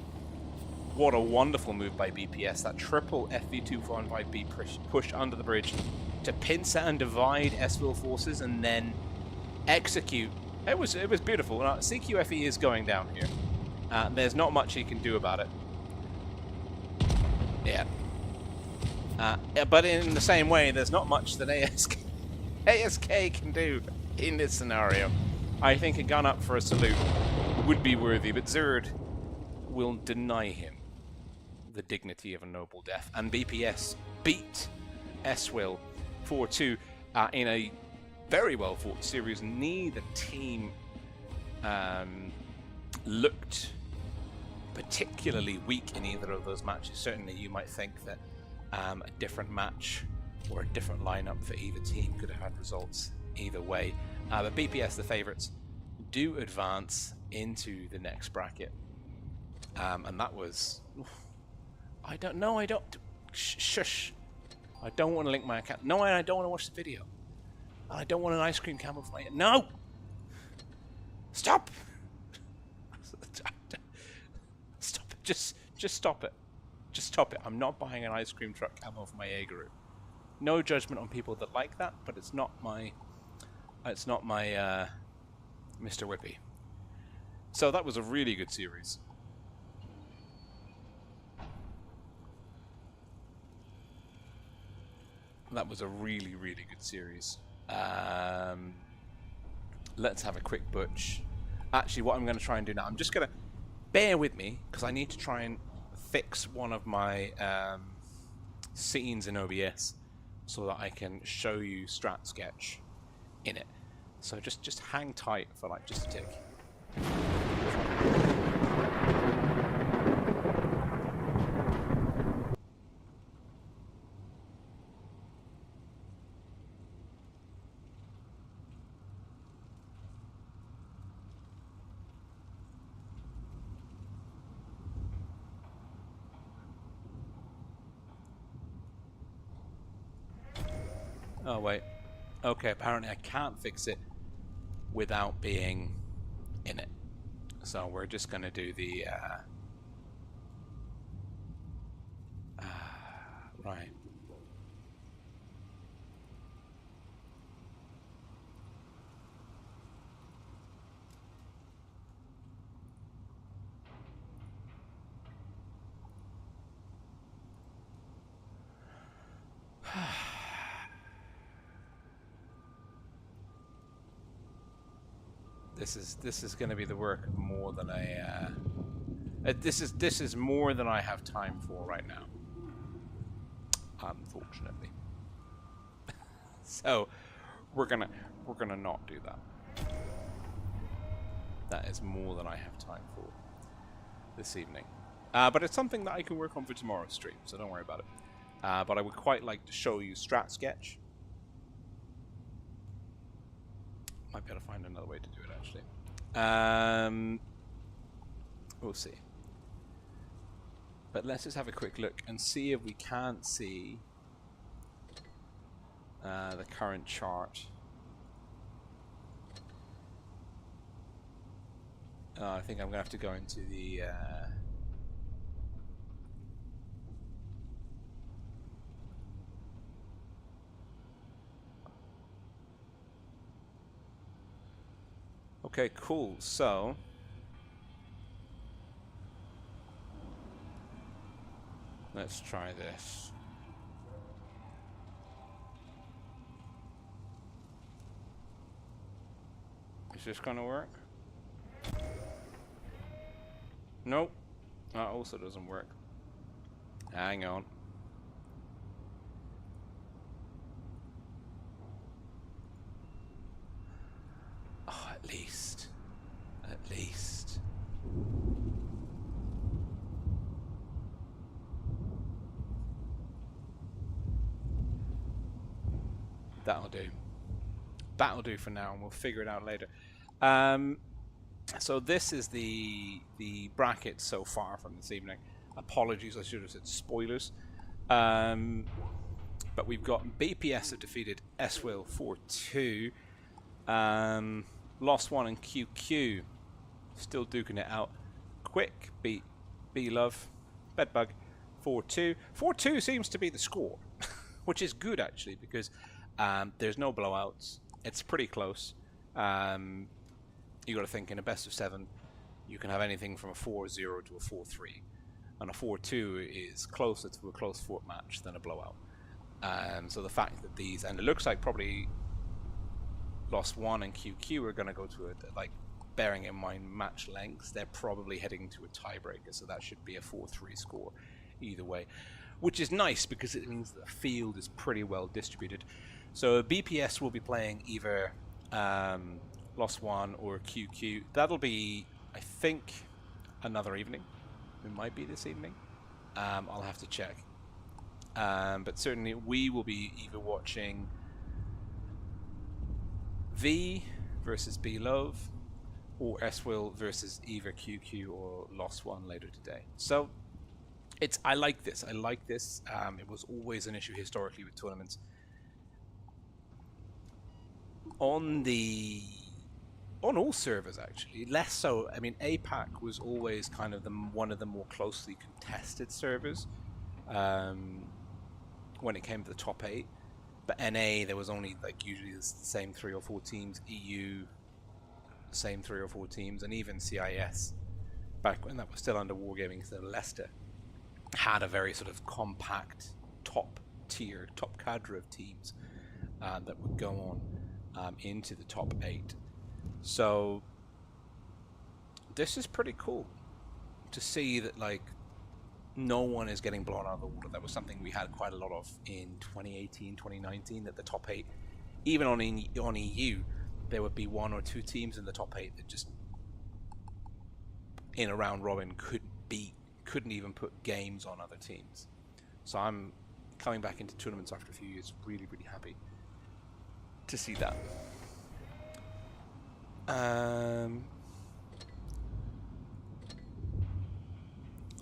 what a wonderful move by BPS. That triple FV215B push under the bridge to pincer and divide SWill forces and then execute. It was beautiful. CQFE is going down here. There's not much he can do about it. Yeah. But in the same way, there's not much that ASK can do in this scenario. I think a gun up for a salute would be worthy, but Zerd will deny him the dignity of a noble death. And BPS beat SWill 4-2 in a very well fought series. Neither team looked particularly weak in either of those matches. Certainly you might think that a different match or a different lineup for either team could have had results either way. But BPS, the favourites, do advance into the next bracket. And that was... I don't know, shush. I don't want to link my account. No, I don't want to watch the video. I don't want an ice cream cam of my... No! Stop! Stop it. Just stop it. Just stop it. I'm not buying an ice cream truck camo for my Jaeger. No judgment on people that like that, but it's not my Mr. Whippy. So that was a really good series. That was a really, really good series. Let's have a quick butch. Actually, what I'm going to try and do now, I'm just going to bear with me because I need to try and fix one of my scenes in OBS so that I can show you Strat Sketch in it. So just hang tight for like just a tick. Oh wait, okay, apparently I can't fix it without being in it. So we're just going to do the right. This is going to be the work of more than I. This is more than I have time for right now. Unfortunately. So we're gonna not do that. That is more than I have time for this evening. But it's something that I can work on for tomorrow's stream, so don't worry about it. But I would quite like to show you Strat Sketch. Might be able to find another way to do it, actually. We'll see. But let's just have a quick look and see if we can't see the current chart. I think I'm gonna have to go into the okay, cool. So let's try this. Is this gonna work? Nope. That also doesn't work. Hang on. Oh, at least. At least. That'll do. That'll do for now, and we'll figure it out later. So this is the bracket so far from this evening. Apologies, I should have said spoilers. But we've got BPS have defeated SWill 4-2. Lost 1 and QQ still duking it out. Quick beat B-Love Bedbug 4-2. 4-2 seems to be the score, which is good actually, because there's no blowouts. It's pretty close. You got to think in a best of 7, you can have anything from a 4-0 to a 4-3, and a 4-2 is closer to a close fought match than a blowout. So the fact that these, and it looks like probably Lost 1 and QQ are going to go to it, like bearing in mind match lengths, they're probably heading to a tiebreaker, so that should be a 4-3 score either way, which is nice because it means that the field is pretty well distributed. So BPS will be playing either Lost 1 or QQ. That'll be, I think, another evening. It might be this evening. I'll have to check. But certainly we will be either watching V versus B-Love or SWill versus either QQ or Lost 1 later today. So I like this. I like this. It was always an issue historically with tournaments. On all servers actually, less so. I mean, APAC was always kind of one of the more closely contested servers when it came to the top 8. But NA, there was only like usually the same 3 or 4 teams. EU, same 3 or 4 teams, and even CIS, back when that was still under Wargaming instead of Leicester, had a very sort of compact top tier, top cadre of teams that would go on into the top 8. So this is pretty cool to see that like no one is getting blown out of the water. That was something we had quite a lot of in 2018, 2019, that the top 8, even on EU, there would be 1 or 2 teams in the top 8 that just in a round robin couldn't even put games on other teams. So I'm coming back into tournaments after a few years, really, really happy to see that.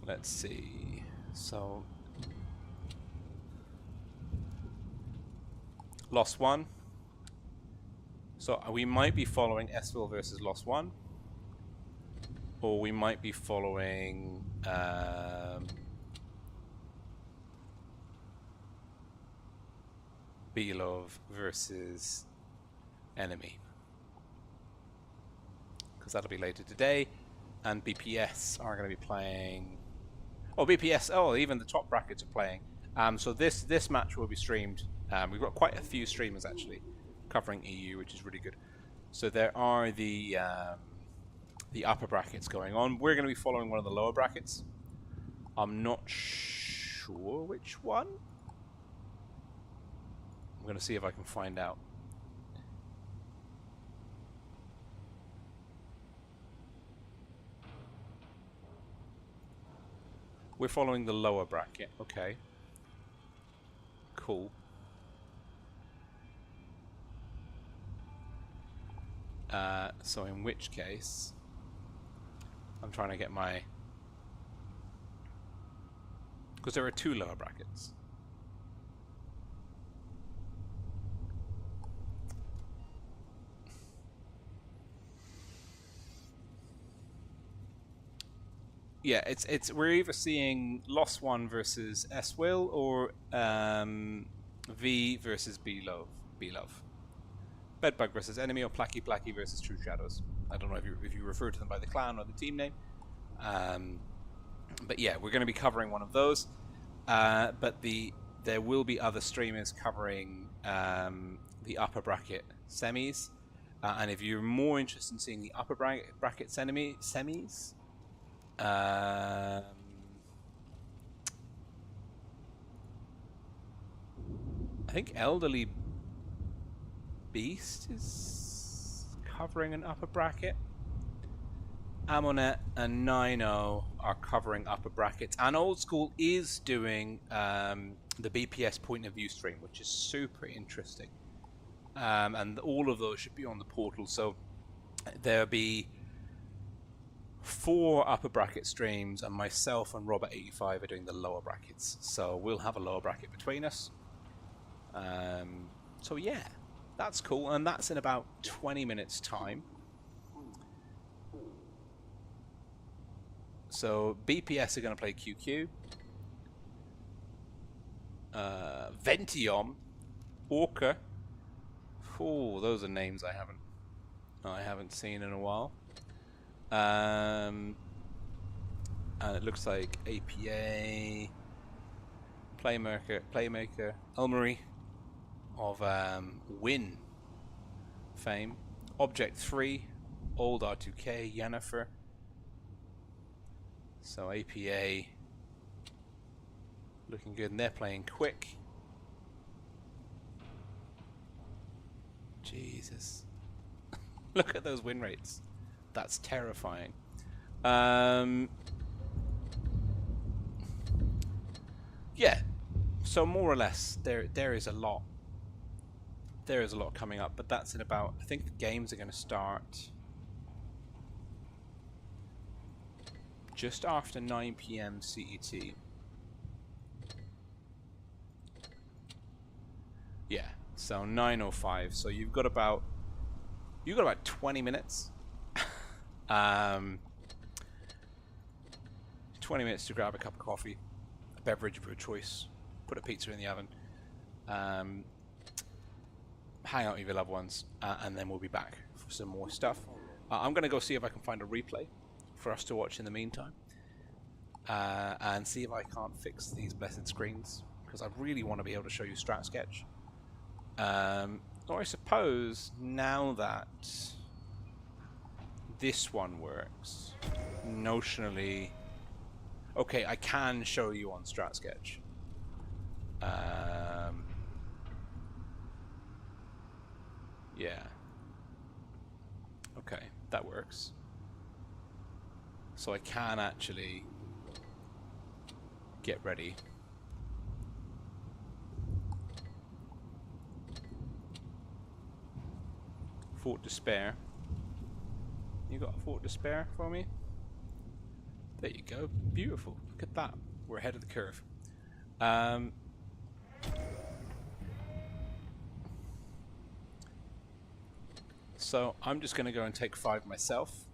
Let's see. So Lost 1. So we might be following SWill versus Lost 1, or we might be following B-Love versus Enemy, because that'll be later today. And BPS are going to be playing. Oh, BPS. Oh, even the top brackets are playing. So this match will be streamed. We've got quite a few streamers actually covering EU, which is really good. So there are the upper brackets going on. We're going to be following one of the lower brackets. I'm not sure which one. I'm going to see if I can find out. We're following the lower bracket. Okay. Cool. So in which case, I'm trying to get my... Because there are 2 lower brackets. Yeah, we're either seeing Lost One versus SWill or V versus B-Love. Bedbug versus Enemy or Placky versus True Shadows. I don't know if you refer to them by the clan or the team name. But yeah, we're going to be covering one of those. But there will be other streamers covering the upper bracket semis. And if you're more interested in seeing the upper bracket semis, I think Elderly Beast is covering an upper bracket. Amonet and Nino are covering upper brackets, and Old School is doing the BPS point of view stream, which is super interesting. And all of those should be on the portal. So there'll be 4 upper bracket streams, and myself and Robert85 are doing the lower brackets. So we'll have a lower bracket between us. So yeah, that's cool, and that's in about 20 minutes time. So BPS are going to play QQ, Ventium, Orca. Oh, those are names I haven't seen in a while. And it looks like APA, Playmaker, Elmery of Win fame, Object 3, Old R2K, Yennefer. So APA looking good, and they're playing quick. Jesus. Look at those win rates. That's terrifying. Yeah. So more or less there is a lot. There is a lot coming up, but that's in about, I think the games are going to start just after 9 PM CET. Yeah, so 9:05. So you've got about 20 minutes. 20 minutes to grab a cup of coffee, a beverage of your choice, put a pizza in the oven, hang out with your loved ones, and then we'll be back for some more stuff. I'm going to go see if I can find a replay for us to watch in the meantime, and see if I can't fix these blessed screens, because I really want to be able to show you Strat Sketch. Or I suppose now that this one works notionally, okay, I can show you on Strat Sketch. Yeah. Okay, that works. So I can actually get ready. Fort Despair. You got a Fort Despair for me? There you go. Beautiful. Look at that. We're ahead of the curve. So I'm just going to go and take 5 myself.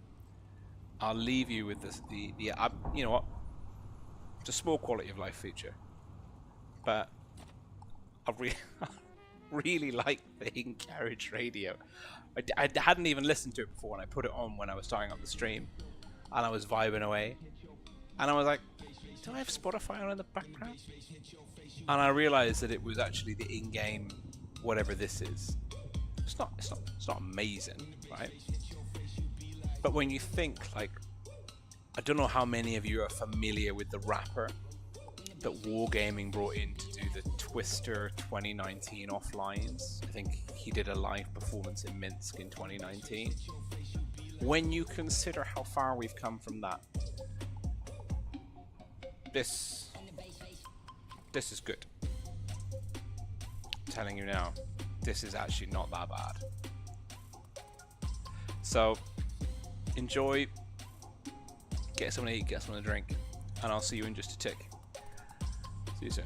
I'll leave you with this, you know what? It's a small quality of life feature, but I really like the in-carriage radio. I hadn't even listened to it before, and I put it on when I was starting up the stream, and I was vibing away, and I was like, do I have Spotify on in the background? And I realized that it was actually the in-game whatever this is. It's not amazing, right? But when you think, like, I don't know how many of you are familiar with the rapper that Wargaming brought in to do the Twister 2019 offlines. I think he did a live performance in Minsk in 2019. When you consider how far we've come from that, this is good. I'm telling you now, this is actually not that bad. So enjoy, get something to eat, get something to drink, and I'll see you in just a tick. See you soon.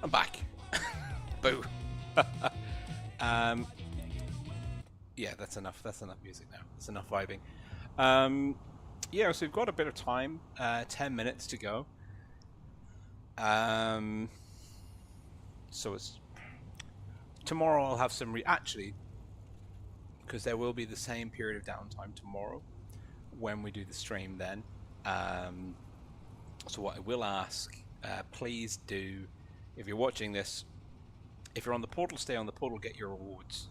I'm back. Boo. Yeah, that's enough. That's enough music now. That's enough vibing. Yeah, so we've got a bit of time. 10 minutes to go. So it's tomorrow. I'll have some actually, because there will be the same period of downtime tomorrow when we do the stream. Then, so what I will ask, please do, if you're watching this, if you're on the portal, stay on the portal, get your rewards.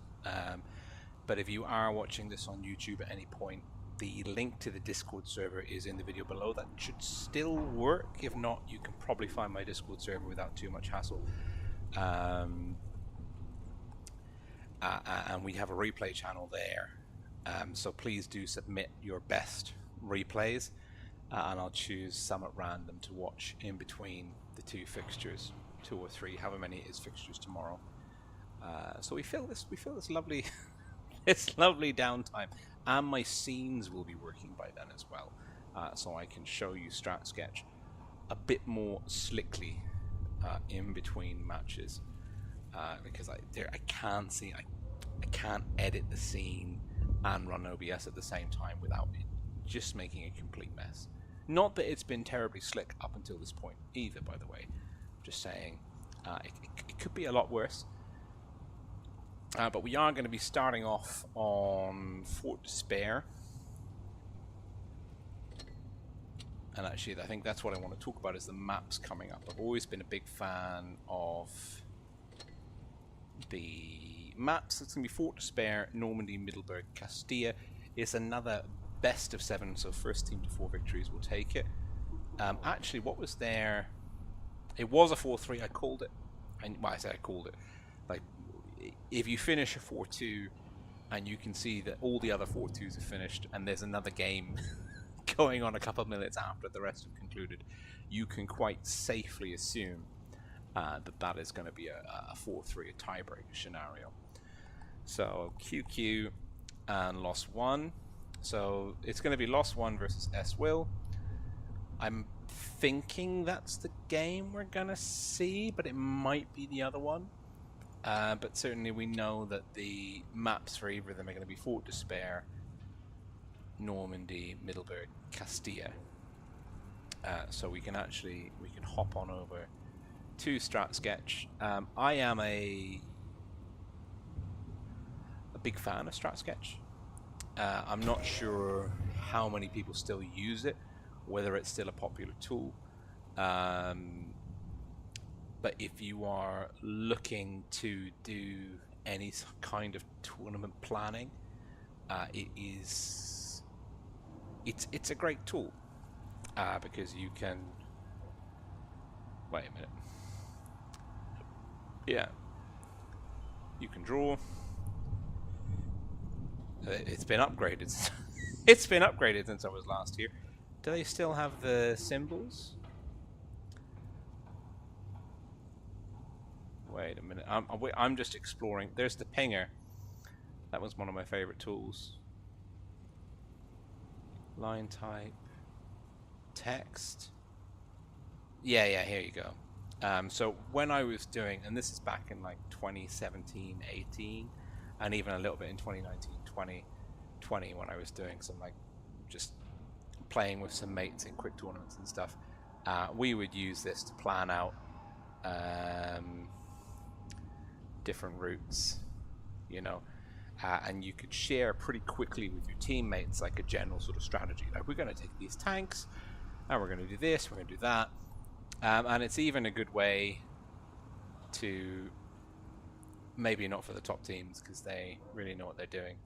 But if you are watching this on YouTube at any point, the link to the Discord server is in the video below. That should still work. If not, you can probably find my Discord server without too much hassle. And we have a replay channel there. So please do submit your best replays, and I'll choose some at random to watch in between the two fixtures, 2 or 3, however many it is fixtures tomorrow. So we feel this lovely this lovely downtime, and my scenes will be working by then as well, so I can show you Strat Sketch a bit more slickly in between matches, because I can't edit the scene and run OBS at the same time without it just making a complete mess. Not that it's been terribly slick up until this point either, by the way. Just saying, it could be a lot worse. But we are going to be starting off on Fort Despair. And actually, I think that's what I want to talk about, is the maps coming up. I've always been a big fan of the maps. It's going to be Fort Despair, Normandy, Middelburg, Castilla. It's another best of 7, so first team to 4 victories will take it. Actually, what was there? It was a 4-3. I called it. Well, I say I called it. Like, if you finish a 4-2 and you can see that all the other 4-2s are finished and there's another game going on a couple of minutes after the rest have concluded, you can quite safely assume that is going to be a 4-3, a tiebreaker scenario. So QQ and Loss 1. So it's going to be Loss 1 versus SWill. I'm thinking that's the game we're going to see, but it might be the other one. But certainly we know that the maps for either of them are going to be Fort Despair, Normandy, Middelburg, Castilla. So we can hop on over to Strat Sketch. I am a big fan of Strat Sketch. I'm not sure how many people still use it, whether it's still a popular tool. But if you are looking to do any kind of tournament planning, it's a great tool, because you can, wait a minute, yeah, you can draw. It's been upgraded. It's been upgraded since I was last here. Do they still have the symbols? Wait a minute. I'm just exploring. There's the pinger. That was one of my favorite tools. Line type. Text. Yeah, here you go. So when I was doing, and this is back in like 2017, 18, and even a little bit in 2019, 2020, when I was doing some like just playing with some mates in quick tournaments and stuff, we would use this to plan out different routes, you know, and you could share pretty quickly with your teammates like a general sort of strategy, like we're going to take these tanks and we're going to do this, we're going to do that, and it's even a good way to, maybe not for the top teams because they really know what they're doing,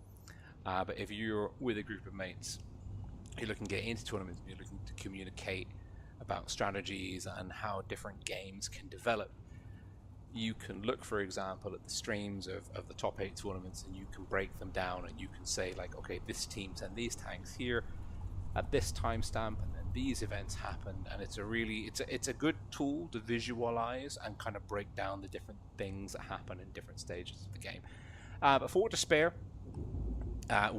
but if you're with a group of mates, you're looking to get into tournaments, you're looking to communicate about strategies and how different games can develop, you can look, for example, at the streams of the top 8 tournaments, and you can break them down, and you can say like, okay, this team sent these tanks here at this timestamp, and then these events happened, and it's a good tool to visualize and kind of break down the different things that happen in different stages of the game. But Fort Despair,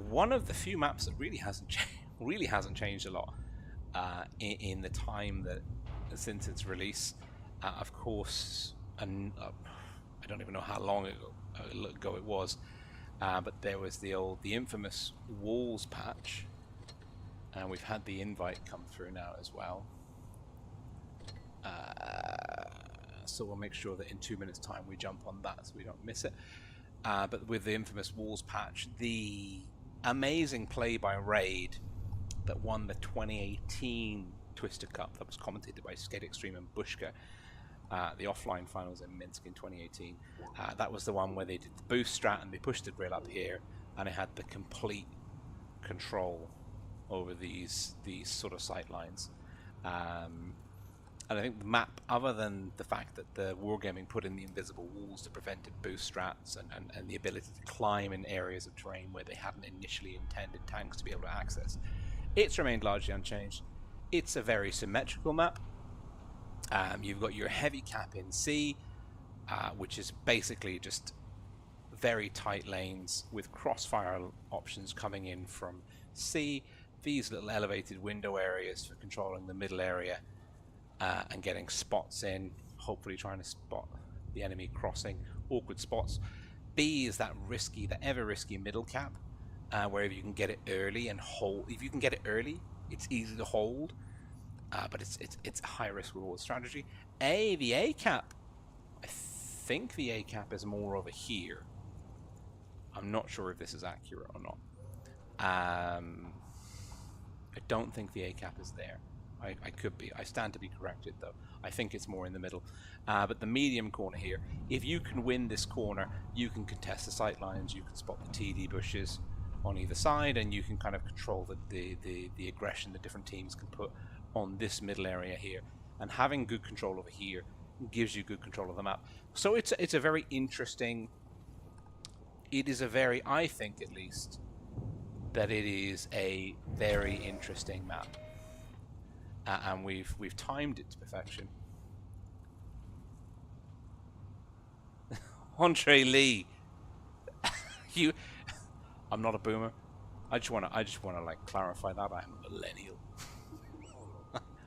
one of the few maps that really hasn't changed a lot in the time that since its release. Of course, I don't even know how long ago it was, but there was the infamous walls patch, and we've had the invite come through now as well. So we'll make sure that in 2 minutes' time we jump on that so we don't miss it. But with the infamous walls patch, the amazing play by Raid that won the 2018 Twister Cup that was commentated by Skate Extreme and Bushka, the offline finals in Minsk in 2018. That was the one where they did the boost strat and they pushed the grill up here, and it had the complete control over these sort of sight lines. And I think the map, other than the fact that the Wargaming put in the invisible walls to prevent boost strats and the ability to climb in areas of terrain where they hadn't initially intended tanks to be able to access, it's remained largely unchanged. It's a very symmetrical map. You've got your heavy cap in C, which is basically just very tight lanes with crossfire options coming in from C, these little elevated window areas for controlling the middle area, and getting spots in, hopefully trying to spot the enemy crossing awkward spots. B is that ever risky middle cap, where if you can get it early and hold, if you can get it early, it's easy to hold, but it's a high risk reward strategy. A, the A cap, I think the A cap is more over here. I'm not sure if this is accurate or not. I don't think the A cap is there. I could be. I stand to be corrected, though. I think it's more in the middle. But the medium corner here, if you can win this corner, you can contest the sight lines, you can spot the TD bushes on either side, and you can kind of control the aggression the different teams can put on this middle area here. And having good control over here gives you good control of the map. So it's a very interesting... It is a very, I think at least, that it is a very interesting map. And we've timed it to perfection. Andre Lee, I'm not a boomer. I just wanna like clarify that I'm a millennial.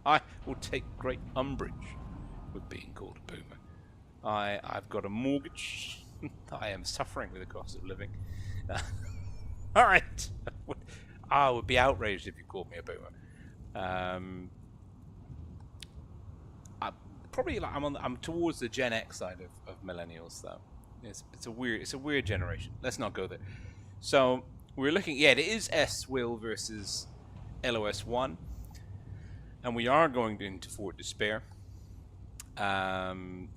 I will take great umbrage with being called a boomer. I've got a mortgage. I am suffering with the cost of living. All right, I would be outraged if you called me a boomer. Probably like I'm towards the Gen X side of millennials, though. It's a weird generation. Let's not go there. So we're looking. Yeah, it is SWill versus LOS1, and we are going into Fort Despair. I'm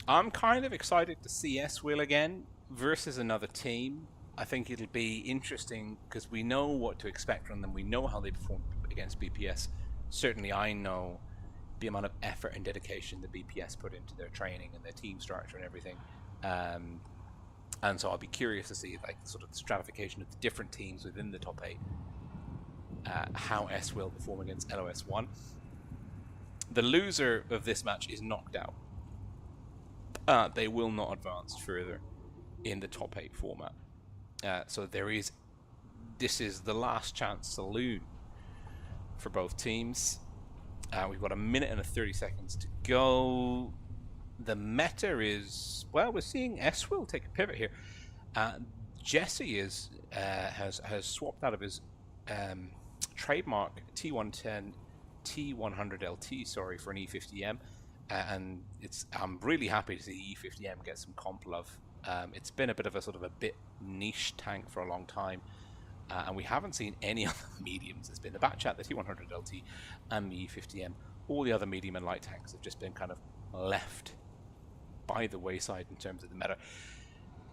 kind of excited to see SWill again versus another team. I think it'll be interesting because we know what to expect from them. We know how they perform against BPS. Certainly, I know the amount of effort and dedication the BPS put into their training and their team structure and everything. And so I'll be curious to see like sort of the stratification of the different teams within the top 8. How SWill perform against LOS1. The loser of this match is knocked out. They will not advance further in the top 8 format. So this is the last chance saloon for both teams. We've got a minute and 30 seconds to go. The meta is, well, we're seeing SWill take a pivot here. Jesse has swapped out of his trademark T110 T100 LT, sorry, for an E50M, and I'm really happy to see E50M get some comp love. It's been a bit of a sort of a bit niche tank for a long time. And we haven't seen any other mediums. There's been the Batchat, the T100 LT, and the E50M. All the other medium and light tanks have just been kind of left by the wayside in terms of the meta.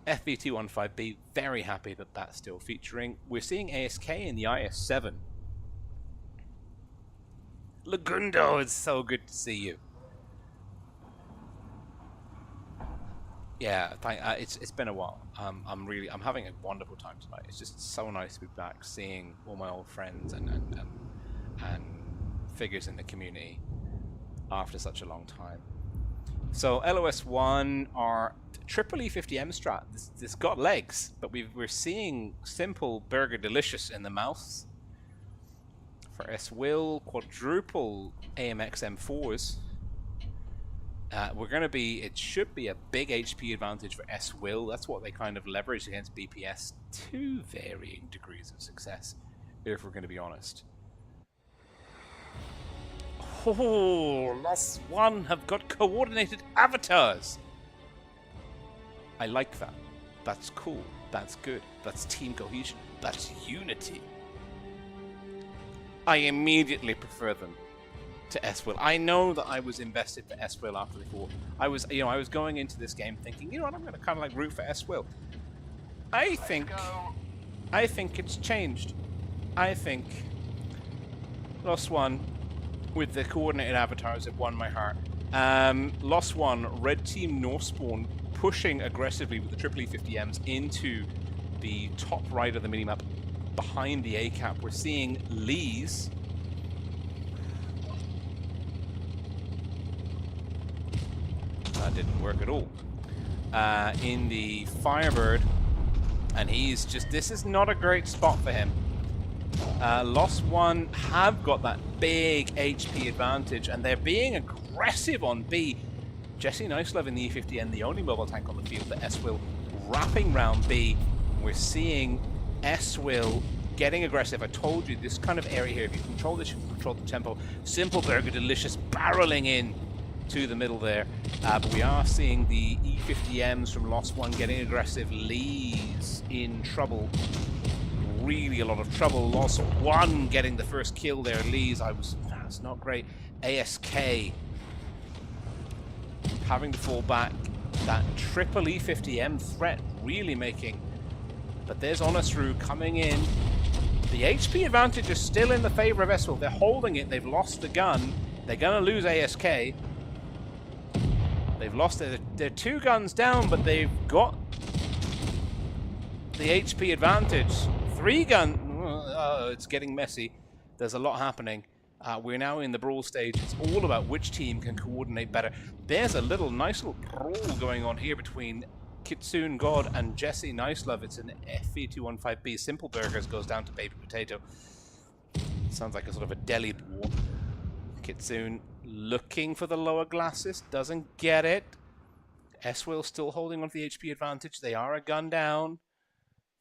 FB215B, very happy that that's still featuring. We're seeing ASK in the IS-7. Lagundo, it's so good to see you. Yeah, it's been a while. I'm having a wonderful time tonight. It's just so nice to be back, seeing all my old friends and figures in the community after such a long time. So LOS1 are triple E50M strat. This got legs, but we're seeing simple burger delicious in the mouth. For SWill, quadruple AMX M4s. we're going to be, it should be a big HP advantage for SWill. That's what they kind of leverage against BPS to varying degrees of success, if we're going to be honest. Oh, Lost One have got coordinated avatars. I like that. That's cool. That's good. That's team cohesion. That's unity. I immediately prefer them to SWill. I know that I was invested for SWill after the fought. I was going into this game thinking, you know what, I'm going to kind of like root for SWill. I think it's changed. I think Lost One with the coordinated avatars have won my heart. Lost One, red team Northspawn pushing aggressively with the triple E50Ms into the top right of the minimap behind the A-cap. We're seeing Lee's. That didn't work at all. In the Firebird, and he's just, this is not a great spot for him. Lost One have got that big HP advantage, and they're being aggressive on B. Jesse Nicelove in the E50N, the only mobile tank on the field for SWill, wrapping round B. We're seeing SWill getting aggressive. I told you, this kind of area here, if you control this, you can control the tempo. Simple Burger Delicious barreling in to the middle there. But we are seeing the E50Ms from Lost One getting aggressive. Lee's in trouble. Really a lot of trouble. Lost One getting the first kill there. Lee's, that's not great. ASK having to fall back. That triple E50M threat really making. But there's Honestru coming in. The HP advantage is still in the favor of SWill. They're holding it. They've lost the gun. They're going to lose ASK. They've lost their 2 guns down, but they've got the HP advantage. 3 gun. Oh, it's getting messy. There's a lot happening. We're now in the brawl stage. It's all about which team can coordinate better. There's a nice little brawl going on here between Kitsune God and Jesse Nicelove. It's an FE215B. Simple Burgers goes down to Baby Potato. Sounds like a sort of a deli war. Kitsune looking for the lower glasses. Doesn't get it. SWill still holding on to the HP advantage. They are a gun down.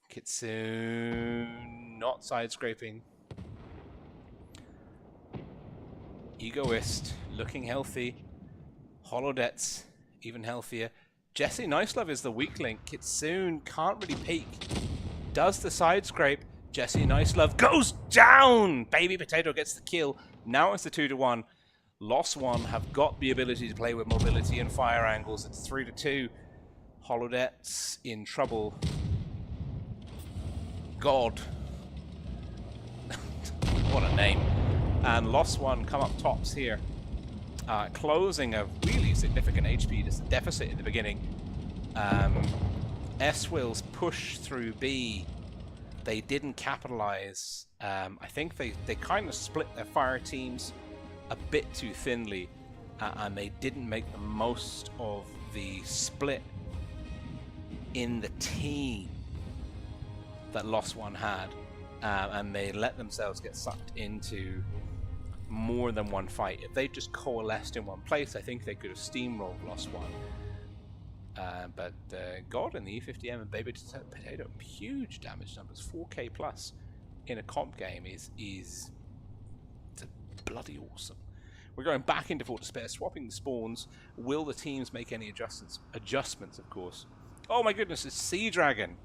Kitsune not side scraping. Egoist looking healthy. Holodets even healthier. Jesse Nicelove is the weak link. Kitsune can't really peek. Does the side scrape. Jesse Nicelove goes down. Baby Potato gets the kill. Now it's the 2-1. Lost One have got the ability to play with mobility and fire angles. It's 3-2. Holodets in trouble. God. What a name. And Lost One come up tops here. Closing a really significant HP deficit in the beginning. SWill's push through B, they didn't capitalize. I think they kind of split their fire teams a bit too thinly, and they didn't make the most of the split in the team that Lost One had, and they let themselves get sucked into more than one fight. If they just coalesced in one place, I think they could have steamrolled Lost One. But God and the E50M and Baby Potato, huge damage numbers, 4k plus in a comp game is bloody awesome. We're going back into Fort Despair, swapping the spawns. Will the teams make any adjustments? Adjustments, of course. Oh my goodness, it's Sea Dragon.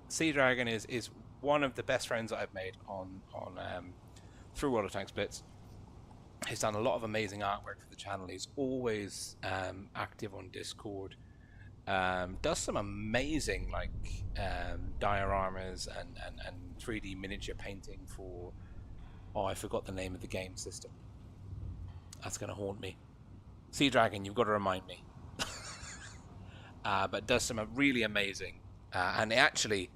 Sea Dragon is one of the best friends that I've made on through World of Tanks Blitz. He's done a lot of amazing artwork for the channel. He's always active on Discord. Does some amazing dioramas and 3D miniature painting for, oh, I forgot the name of the game system. That's going to haunt me. Sea Dragon, you've got to remind me. But does some really amazing. And actually,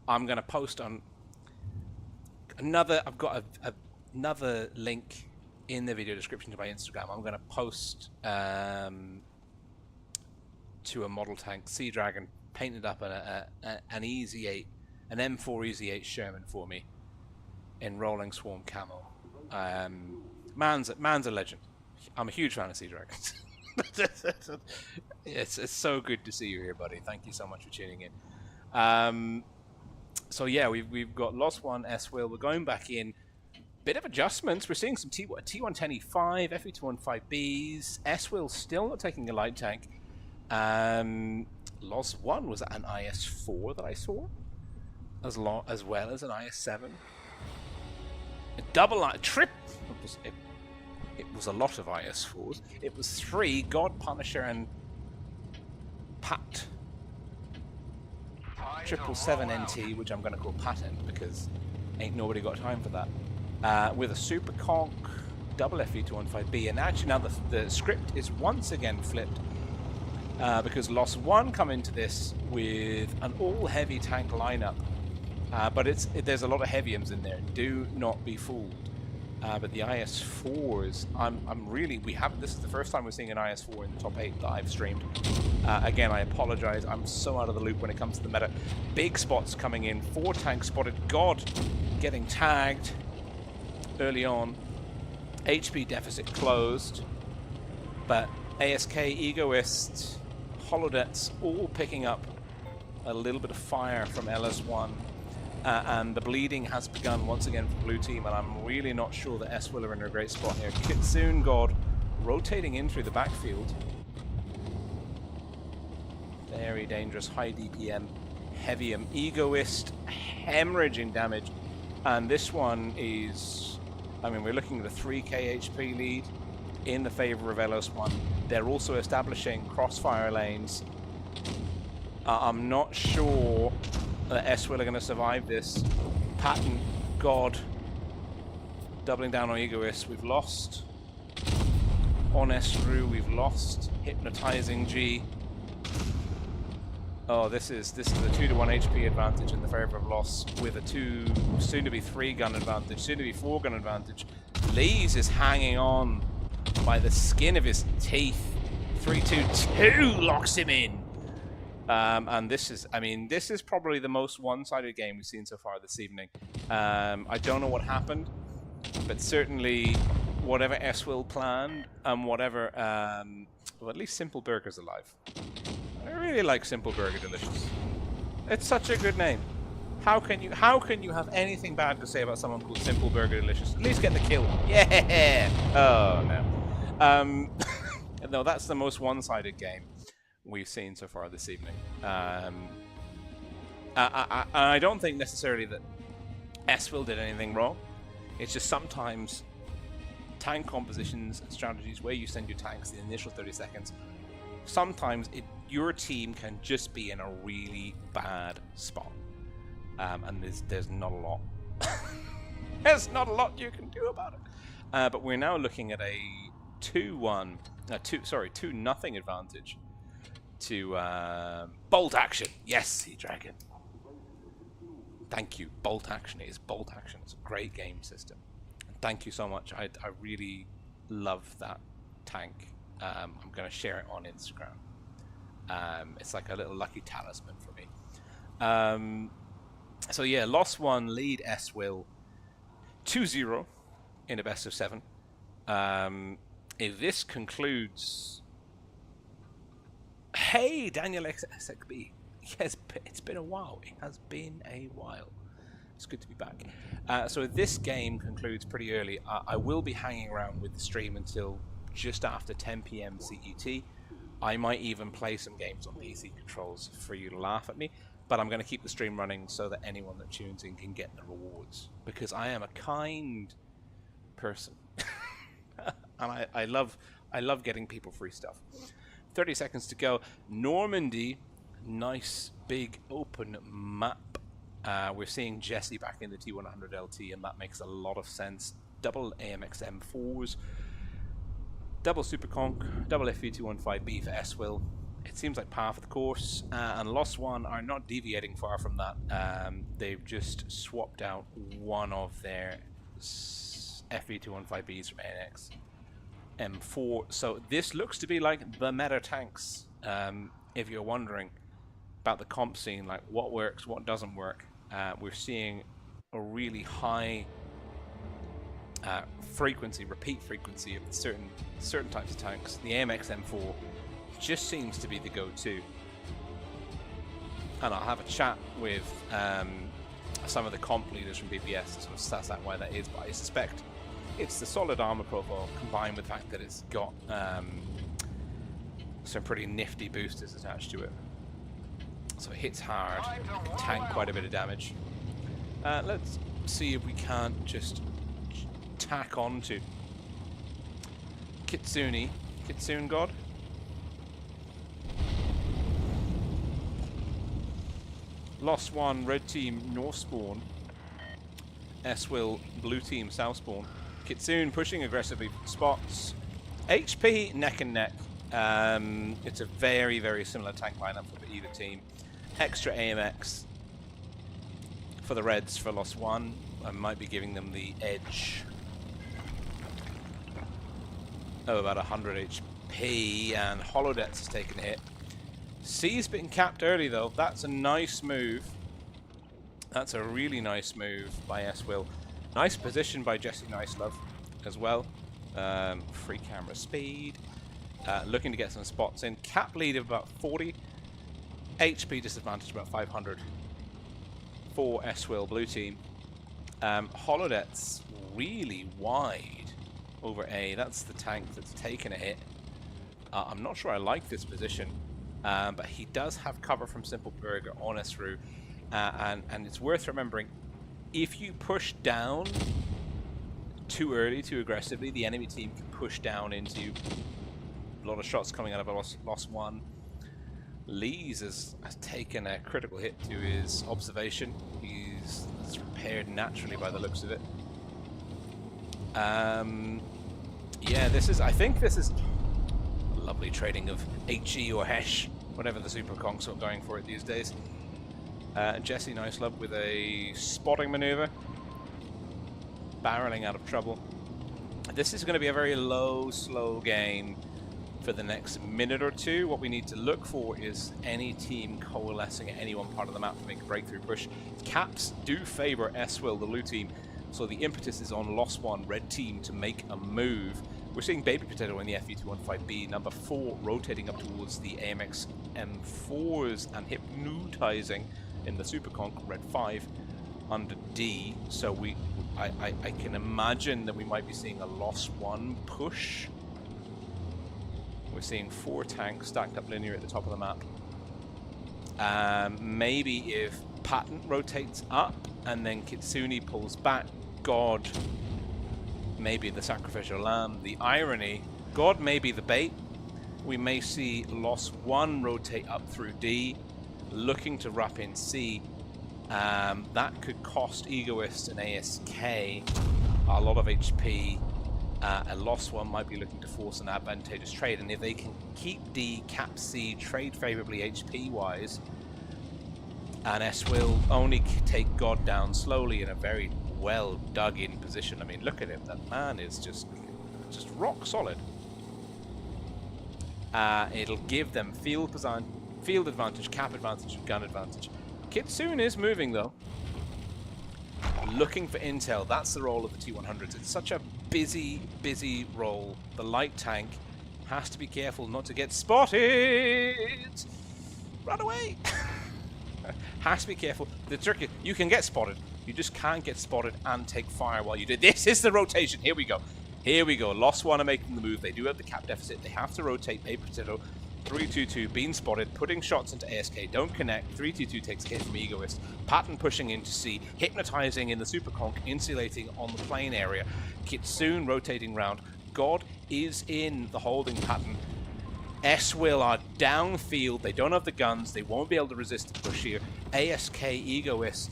I'm going to post on another. I've got another link in the video description to my Instagram. I'm going to post to a model tank, Sea Dragon, painted up an Easy 8, an M4 Easy 8 Sherman for me. in Rolling Swarm Camo. Man's a legend. I'm a huge fan of Sea Dragons. It's so good to see you here, buddy. Thank you so much for tuning in. So yeah, we've got Lost One, SWill. We're going back in. Bit of adjustments. We're seeing some T110E5, FE215Bs. SWill still not taking a light tank. Lost One was an IS4 that I saw, as well as an IS7. A double trip. It was a lot of IS4s. It was 3 God Punisher and Pat 777 NT, which I'm going to call Patent because ain't nobody got time for that. With a Super Conk, double FE215B, and actually now the script is once again flipped because Lost One come into this with an all-heavy tank lineup, but there's a lot of heaviums in there. Do not be fooled. But the IS4s, this is the first time we're seeing an IS4 in the top 8 that I've streamed. Again, I apologize. I'm so out of the loop when it comes to the meta. Big spots coming in. 4 tanks spotted. God getting tagged early on. HP deficit closed. But ASK, Egoist, Holodets all picking up a little bit of fire from LS1. And the bleeding has begun once again for the blue team, and I'm really not sure that SWill are in a great spot here. Kitsune God rotating in through the backfield. Very dangerous, high DPM, heavium, Egoist, hemorrhaging damage. And this one is, we're looking at a 3k HP lead in the favor of LS1. They're also establishing crossfire lanes. I'm not sure that SWill are going to survive this. Patent, God, doubling down on Egoist. We've lost Honest Rue. We've lost Hypnotizing G. Oh, this is a 2-to-1 HP advantage in the favor of Lost, with a soon to be 3 gun advantage, soon to be 4 gun advantage. Lees is hanging on by the skin of his teeth. 3-2-2 locks him in. And this is probably the most one-sided game we've seen so far this evening. I don't know what happened, but certainly whatever SWill planned and whatever, well, at least Simple Burger's alive. I really like Simple Burger Delicious. It's such a good name. How can you have anything bad to say about someone called Simple Burger Delicious? At least get the kill. Yeah. Oh no. No, that's the most one-sided game we've seen so far this evening. I don't think necessarily that SWill did anything wrong. It's just sometimes tank compositions and strategies where you send your tanks the initial 30 seconds, sometimes your team can just be in a really bad spot. And there's not a lot. There's not a lot you can do about it. But we're now looking at a 2-0 advantage to Bolt Action. Yes, Sea Dragon. Thank you. Bolt Action is Bolt Action. It's a great game system. Thank you so much. I really love that tank. I'm going to share it on Instagram. It's like a little lucky talisman for me. So yeah, Lost One lead SWill 2-0 in a best of 7. If this concludes... Hey, Daniel XXB. Yes, it's been a while. It has been a while. It's good to be back. So if this game concludes pretty early, I will be hanging around with the stream until just after 10 PM CET. I might even play some games on PC controls for you to laugh at me, but I'm going to keep the stream running so that anyone that tunes in can get the rewards, because I am a kind person. And I love getting people free stuff. 30 seconds to go. Normandy, nice big open map. We're seeing Jesse back in the T100 LT, and that makes a lot of sense. Double AMX M4s, double Superconk, double FE215B for SWill. It seems like par for the course, and Lost One are not deviating far from that. They've just swapped out one of their FE215Bs from ANX M4. So this looks to be like the meta tanks. If you're wondering about the comp scene, like what works, what doesn't work, we're seeing a really high repeat frequency of certain types of tanks, the AMX M4 just seems to be the go-to. And I'll have a chat with some of the comp leaders from BPS to sort of suss out why that is, but I suspect it's the solid armor profile combined with the fact that it's got some pretty nifty boosters attached to it. So it hits hard, can tank quite a bit of damage. Let's see if we can't just tack on to Kitsune God. Lost one, red team, north spawn. SWill, blue team, south spawn. Kitsune pushing aggressively from spots. HP neck and neck. It's a very, very similar tank lineup for either team. Extra AMX for the Reds for Lost One. I might be giving them the edge of about 100 HP, and Holodets has taken a hit. C's been capped early though. That's a nice move. That's a really nice move by SWill. Nice position by Jesse Nicelove as well. Free camera speed. Looking to get some spots in. Cap lead of about 40. HP disadvantage about 500 for SWill blue team. Holodets really wide over A. That's the tank that's taken a hit. I'm not sure I like this position, but he does have cover from Simple Burger on SRU, and it's worth remembering, if you push down too early, too aggressively, the enemy team can push down into you. A lot of shots coming out of a lost one. Lees has taken a critical hit to his observation. He's repaired naturally by the looks of it. Yeah, I think this is a lovely trading of HE or Hesh, whatever the super conks are going for it these days. Jesse Nicelove with a spotting maneuver, barreling out of trouble. This is going to be a very low, slow game for the next minute or two. What we need to look for is any team coalescing at any one part of the map to make a breakthrough push. Caps do favor SWill, the blue team, so the impetus is on Lost One, red team, to make a move. We're seeing Baby Potato in the FV215B, number 4, rotating up towards the AMX M4s and hypnotizing in the Super Conk, red 5, under D. So I can imagine that we might be seeing a Lost One push. We're seeing 4 tanks stacked up linear at the top of the map. Maybe if Patent rotates up and then Kitsune pulls back, God, maybe the sacrificial lamb. The irony, God may be the bait. We may see Lost One rotate up through D, looking to wrap in C. That could cost Egoist and ASK a lot of HP. A Lost One might be looking to force an advantageous trade, and if they can keep D, cap C, trade favorably HP wise, and SWill only take God down slowly in a very well dug in position. I mean, look at him, that man is just rock solid. It'll give them field advantage, cap advantage, and gun advantage. Kitsune is moving though, looking for intel. That's the role of the T100s. It's such a busy role. The light tank has to be careful not to get spotted. Run away. Has to be careful. The trick is you can get spotted, you just can't get spotted and take fire while you do. This is the rotation. Here we go. Lost One are making the move. They do have the cap deficit. They have to rotate. Baby Potato 322 being spotted, putting shots into ASK, don't connect. 322 takes a hit from Egoist. Pattern pushing into C, hypnotizing in the Super Conk, insulating on the plane area. Kitsune rotating round. God is in the holding pattern. SWill are downfield. They don't have the guns. They won't be able to resist the push here. ASK, Egoist,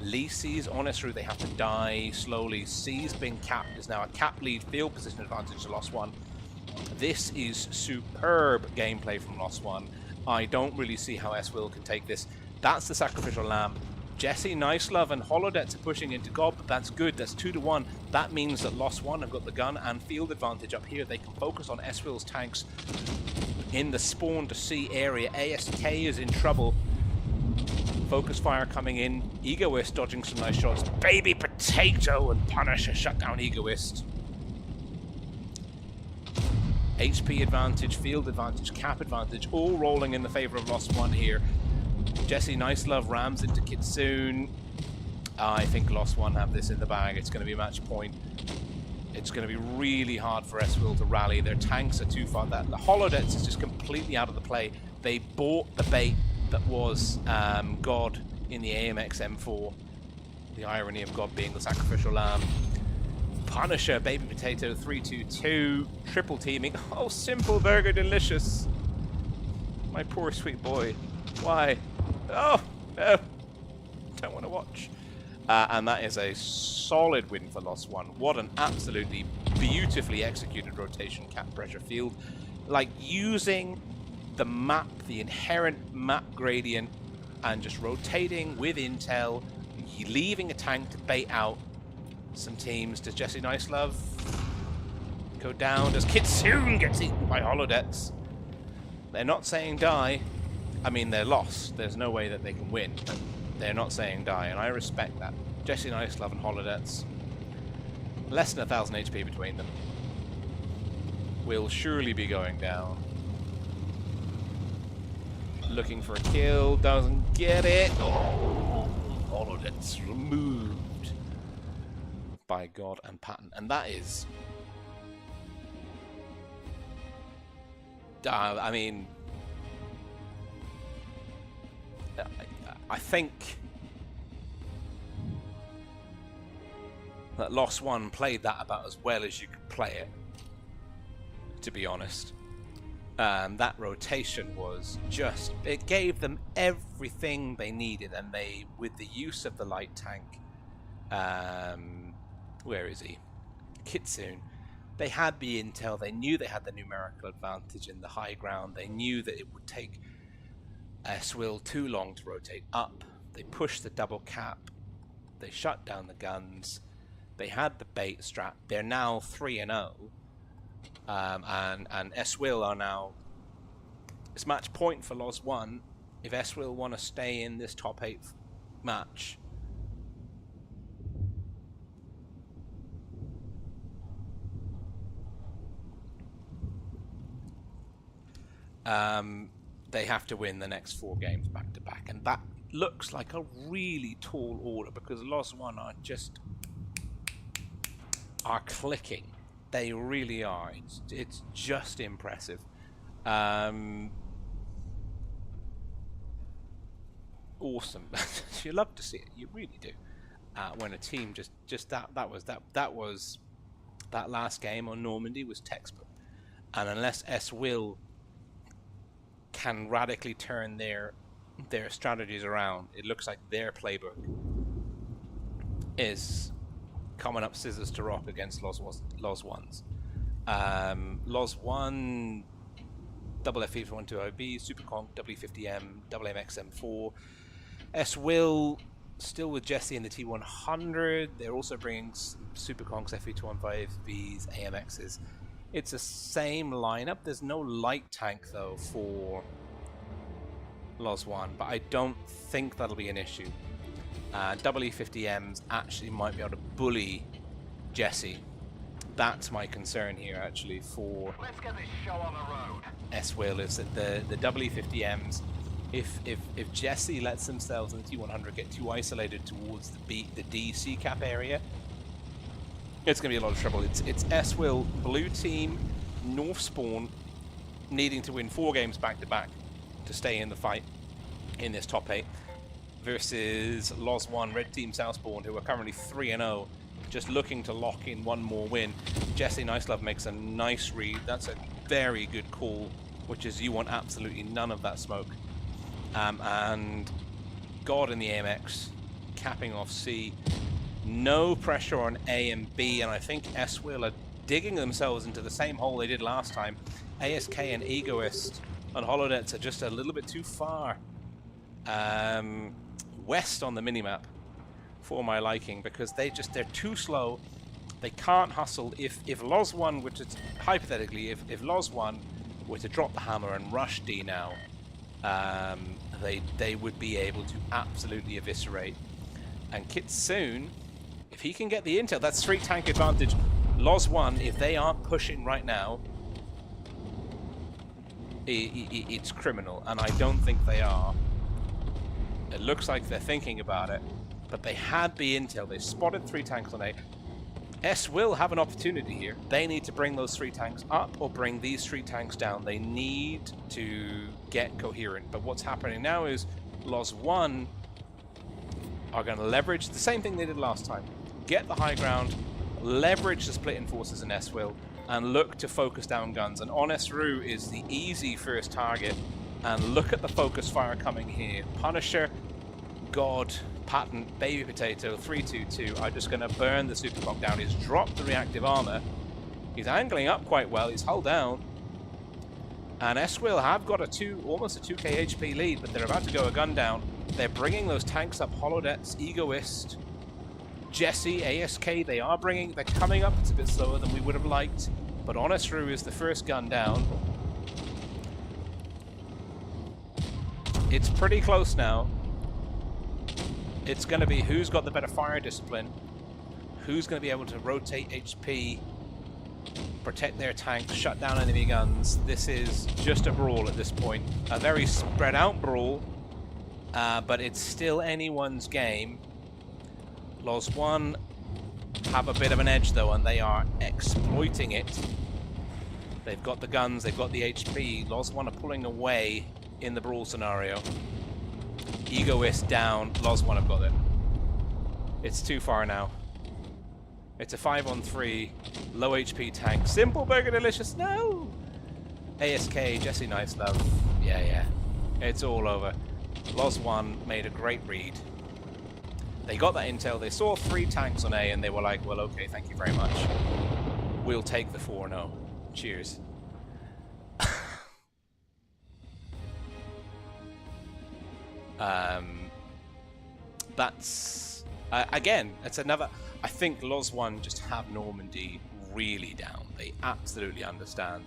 Lee C's on SRU. They have to die slowly. C's been capped. Is now a cap lead, field position advantage to Lost One. This is superb gameplay from Lost One. I don't really see how SWill can take this. That's the sacrificial lamb. Jesse Nicelove and Holodets are pushing into God, but that's good. That's 2-1. That means that Lost One have got the gun and field advantage up here. They can focus on SWill's tanks in the spawn to C area. ASK is in trouble. Focus fire coming in. Egoist dodging some nice shots. Baby Potato and Punisher shut down Egoist. HP advantage, field advantage, cap advantage, all rolling in the favor of Lost One here. Jesse Nicelove rams into Kitsune. I think Lost One have this in the bag. It's going to be match point. It's going to be really hard for SWill to rally. Their tanks are too far. The Holodets is just completely out of the play. They bought the bait that was God in the AMX M4. The irony of God being the sacrificial lamb. Punisher, Baby Potato, 3-2-2, triple teaming. Oh, Simple Burger Delicious. My poor sweet boy. Why? Oh, no. Don't want to watch. And that is a solid win for Lost One. What an absolutely beautifully executed rotation, cap pressure field. Like using the map, the inherent map gradient, and just rotating with intel, leaving a tank to bait out some teams. Does Jesse Nicelove go down? Does Kitsune get eaten by Holodets? They're not saying die. I mean, they're lost. There's no way that they can win. They're not saying die, and I respect that. Jesse Nicelove and Holodets, less than 1,000 HP between them, will surely be going down. Looking for a kill, doesn't get it. Oh, Holodets removed by God and Patton, and that is, I mean, I think that Lost One played that about as well as you could play it, to be honest. That rotation was just, it gave them everything they needed, and they, with the use of the light tank, where is he? Kitsune. They had the intel, they knew they had the numerical advantage in the high ground, they knew that it would take SWill too long to rotate up. They pushed the double cap, they shut down the guns, they had the bait strat. They're now 3-0. And SWill are now, it's match point for Lost One if SWill want to stay in this top 8 match. They have to win the next 4 games back to back, and that looks like a really tall order because Lost One are clicking. They really are. It's just impressive. Awesome. You love to see it. You really do. When a team just that last game on Normandy was textbook. And unless SWill can radically turn their strategies around, it looks like their playbook is coming up scissors to rock against Lost Ones. Lost One, double F120IB, Super Conk, W50M, double MX-M4. SWill still with Jesse in the T100. They're also bringing Super Conks, FE215Vs, AMXs. It's the same lineup. There's no light tank though for Lost One, but I don't think that'll be an issue. WE50Ms actually might be able to bully Jesse. That's my concern here actually for Let's get this show on the road. SWill, is that the WE50Ms, if Jesse lets themselves in the T100 get too isolated towards the D/C cap area, it's going to be a lot of trouble. It's SWill, blue team, North Spawn, needing to win 4 games back to back to stay in the fight in this top 8, versus Lost One, red team, South Spawn, who are currently 3-0, just looking to lock in one more win. Jesse Nicelove makes a nice read. That's a very good call, which is you want absolutely none of that smoke. And God in the AMX, capping off C. No pressure on A and B, and I think SWill are digging themselves into the same hole they did last time. ASK and Egoist and Holodets are just a little bit too far west on the minimap for my liking, because they're too slow. They can't hustle. If Lost One were to, hypothetically, if Lost One were to drop the hammer and rush D now, they would be able to absolutely eviscerate. And Kitsune, if he can get the intel, that's 3 tank advantage. Loz 1, if they aren't pushing right now, it's criminal, and I don't think they are. It looks like they're thinking about it, but they had the intel. They spotted 3 tanks on A. SWill have an opportunity here. They need to bring those 3 tanks up or bring these 3 tanks down. They need to get coherent. But what's happening now is Loz 1 are going to leverage the same thing they did last time. Get the high ground, leverage the splitting forces in SWill, and look to focus down guns. And SWill is the easy first target. And look at the focus fire coming here. Punisher, God, Patent, Baby Potato, 322 are just going to burn the Superclock down. He's dropped the reactive armor. He's angling up quite well. He's hull down. And SWill have got almost a 2k HP lead, but they're about to go a gun down. They're bringing those tanks up. Holodets, Egoist, Jesse, ASK, they're coming up. It's a bit slower than we would have liked, but SWill is the first gun down. It's pretty close now. It's going to be who's got the better fire discipline, who's going to be able to rotate HP, protect their tanks, shut down enemy guns. This is just a brawl at this point. A very spread out brawl, but it's still anyone's game. Loz 1 have a bit of an edge though, and they are exploiting it. They've got the guns, they've got the HP. Loz 1 are pulling away in the brawl scenario. Egoist down, Loz 1 have got it. It's too far now. It's a 5-on-3, low HP tank. Simple Burger Delicious, no! ASK, Jesse Nice Love. Yeah. It's all over. Loz 1 made a great read. They got that intel, they saw 3 tanks on A and they were like, well, okay, thank you very much. We'll take the 4-0. Cheers. That's again, it's another. I think Loz 1 just have Normandy really down. They absolutely understand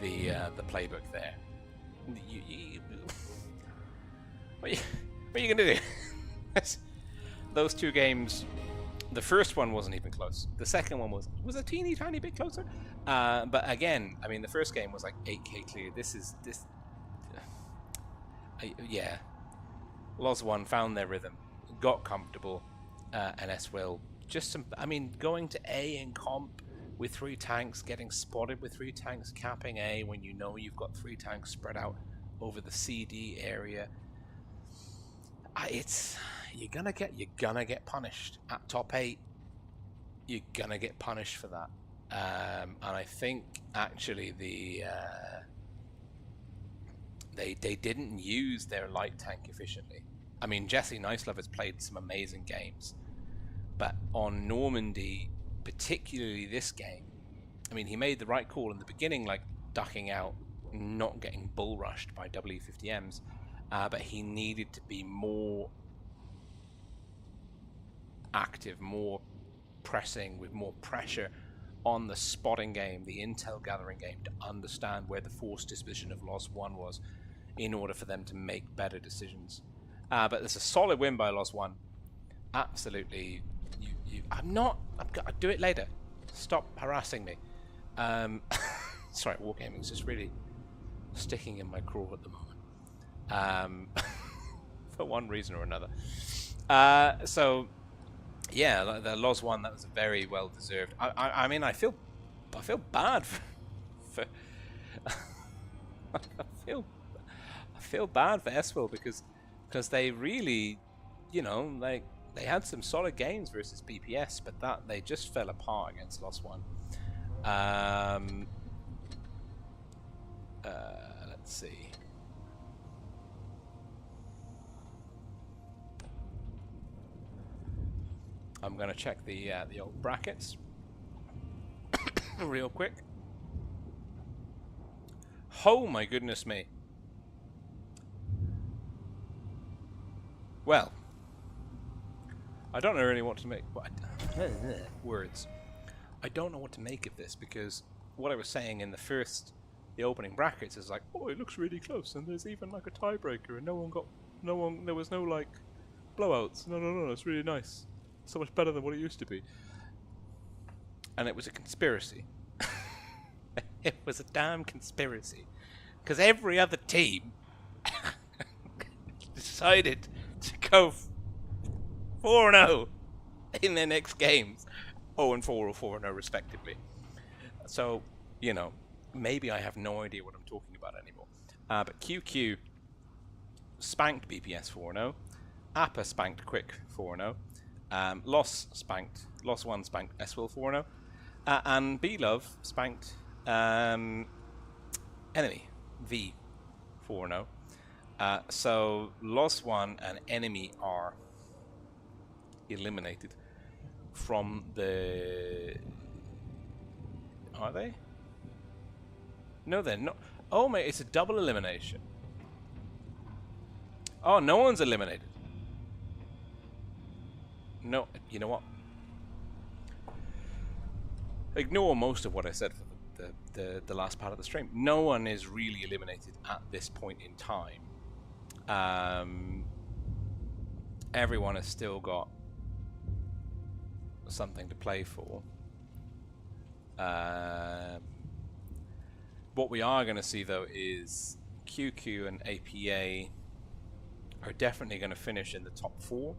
the playbook there. What are you gonna do? Those 2 games. The first one wasn't even close. The second one was a teeny tiny bit closer. But again, I mean, the first game was like 8k clear. Yeah. Loz 1 found their rhythm, got comfortable, and SWill just some. I mean, going to A in comp with 3 tanks, getting spotted with 3 tanks, capping A when you know you've got 3 tanks spread out over the CD area. You're gonna get punished at top 8. You're gonna get punished for that, and I think actually they didn't use their light tank efficiently. I mean, Jesse Nicelove has played some amazing games, but on Normandy, particularly this game, I mean, he made the right call in the beginning, like ducking out, not getting bull rushed by W50Ms, but he needed to be more active, more pressing, with more pressure on the spotting game, the intel gathering game, to understand where the force disposition of Loz 1 was in order for them to make better decisions. But there's a solid win by Loz 1. Absolutely. I'll do it later. Stop harassing me. Sorry, Wargaming is just really sticking in my craw at the moment. For one reason or another. So yeah, the Loz 1, that was very well deserved. I mean, I feel bad for I feel bad for SWill because they really, you know, like they had some solid games versus BPS, but that they just fell apart against Loz 1. Let's see. I'm gonna check the old brackets real quick. Oh my goodness me. Well, I don't know really what to make. Words. I don't know what to make of this, because what I was saying in the first the opening brackets is like, oh, it looks really close, and there's even like a tiebreaker, and there was no like blowouts. No, it's really nice. So much better than what it used to be. And it was a conspiracy. It was a damn conspiracy. Because every other team decided to go 4-0 in their next games. 0-4 or 4-0 respectively. So, you know, maybe I have no idea what I'm talking about anymore. But QQ spanked BPS 4-0. Appa spanked Quick 4-0. Loss 1 spanked SWill 4-0. And B-Love spanked Enemy V 4-0. So Loss 1 and Enemy are eliminated from the... Are they? No, they're not. Oh, mate, it's a double elimination. Oh, no one's eliminated. No, you know what? Ignore most of what I said for the last part of the stream. No one is really eliminated at this point in time. Everyone has still got something to play for. What we are going to see though is QQ and APA are definitely going to finish in the top 4.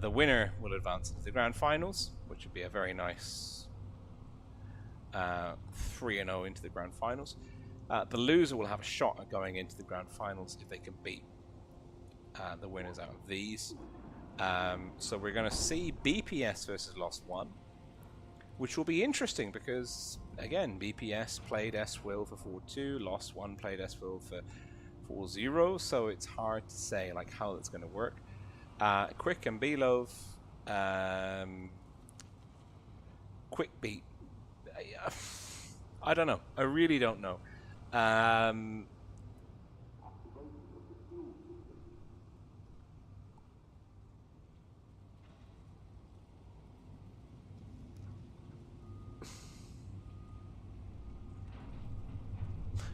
The winner will advance into the grand finals, which would be a very nice 3-0 into the grand finals. The loser will have a shot at going into the grand finals if they can beat the winners out of these. So we're going to see BPS versus Lost 1, which will be interesting because, again, BPS played SWill for 4-2, Lost 1 played SWill for 4-0, so it's hard to say like how it's going to work. Quick and B-Love, Quick beat. I don't know. I really don't know.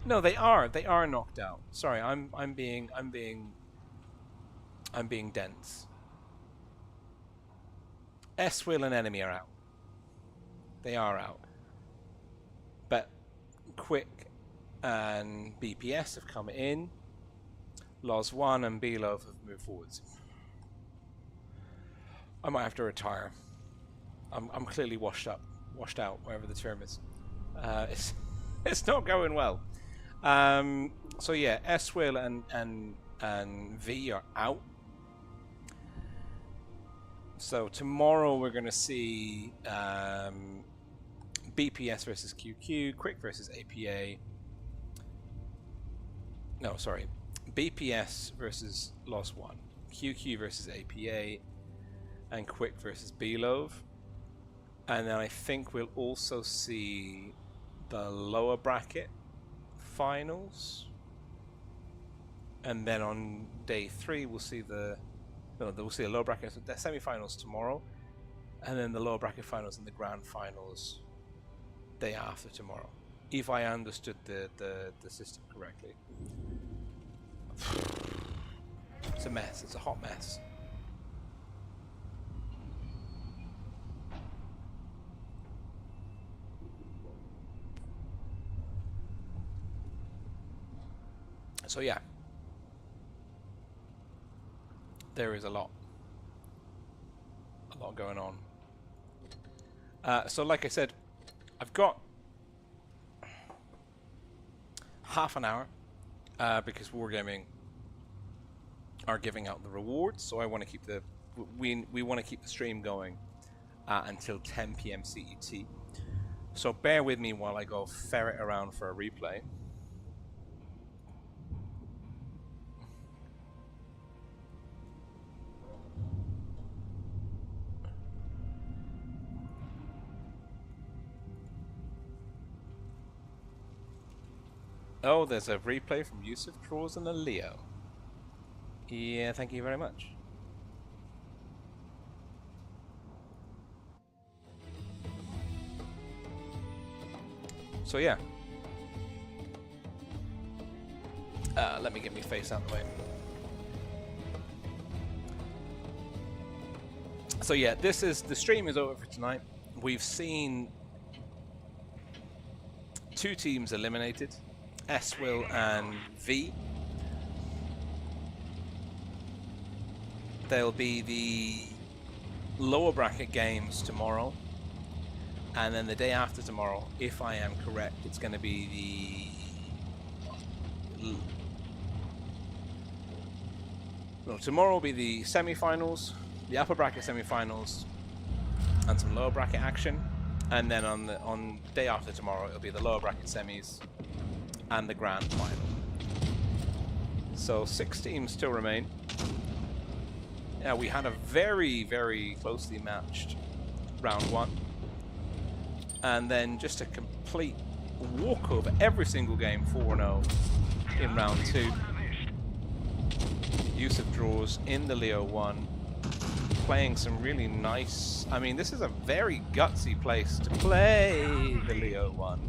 No, they are. They are knocked out. Sorry, I'm being dense. SWill and Enemy are out. They are out. But Quick and BPS have come in. Loz 1 and B-Love have moved forwards. I might have to retire. I'm clearly washed out, whatever the term is. It's not going well. So yeah, SWill and V are out. So tomorrow we're going to see BPS versus QQ, Quick versus APA. No, sorry. BPS versus Lost 1, QQ versus APA, and Quick versus B-Love. And then I think we'll also see the lower bracket finals. And then on day 3 we'll see we'll see the lower bracket, so the semi-finals tomorrow, and then the lower bracket finals and the grand finals day after tomorrow, if I understood the system correctly. It's a mess. It's a hot mess. So yeah, there is a lot going on. So like I said, I've got half an hour because Wargaming are giving out the rewards, so I want to keep we want to keep the stream going until 10 PM CET. So bear with me while I go ferret around for a replay. Oh, there's a replay from Yusuf Draws and a Leo. Yeah, thank you very much. So yeah, Let me get my face out of the way. So yeah, the stream is over for tonight. We've seen 2 teams eliminated, SWill and V. There'll be the lower bracket games tomorrow, and then the day after tomorrow, if I am correct, it's going to be tomorrow will be the semi-finals, the upper bracket semi-finals, and some lower bracket action, and then on day after tomorrow, it'll be the lower bracket semis and the grand final. So 6 teams still remain. Yeah, we had a very, very closely matched round 1. And then just a complete walkover every single game, 4-0 in round 2. Use of draws in the Leo 1. Playing some really nice... I mean, this is a very gutsy place to play the Leo 1.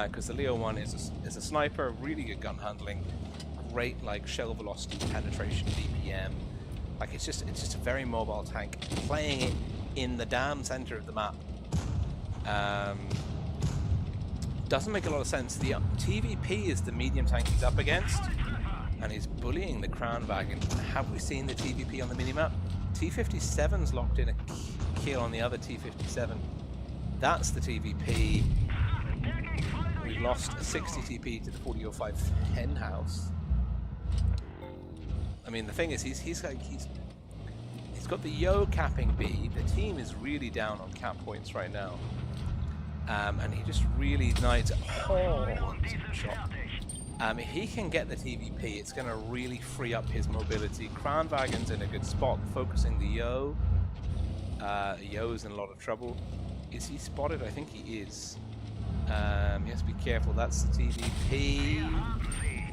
Because the Leo 1 is a sniper, really good gun handling, great like shell velocity, penetration, DPM. Like it's just a very mobile tank. Playing it in the damn center of the map doesn't make a lot of sense. The TVP is the medium tank he's up against, and he's bullying the Crown Wagon. Have we seen the TVP on the minimap? T57's locked in a kill on the other T57. That's the TVP. We lost a 60 TP to the 4005 hen house. I mean, the thing is, he's got the Yo capping B. The team is really down on cap points right now, and he just really needs a shot. If he can get the TVP, it's going to really free up his mobility. Kranwagen's in a good spot, focusing the Yo. Yo's in a lot of trouble. Is he spotted? I think he is. He has to be careful. That's the TVP.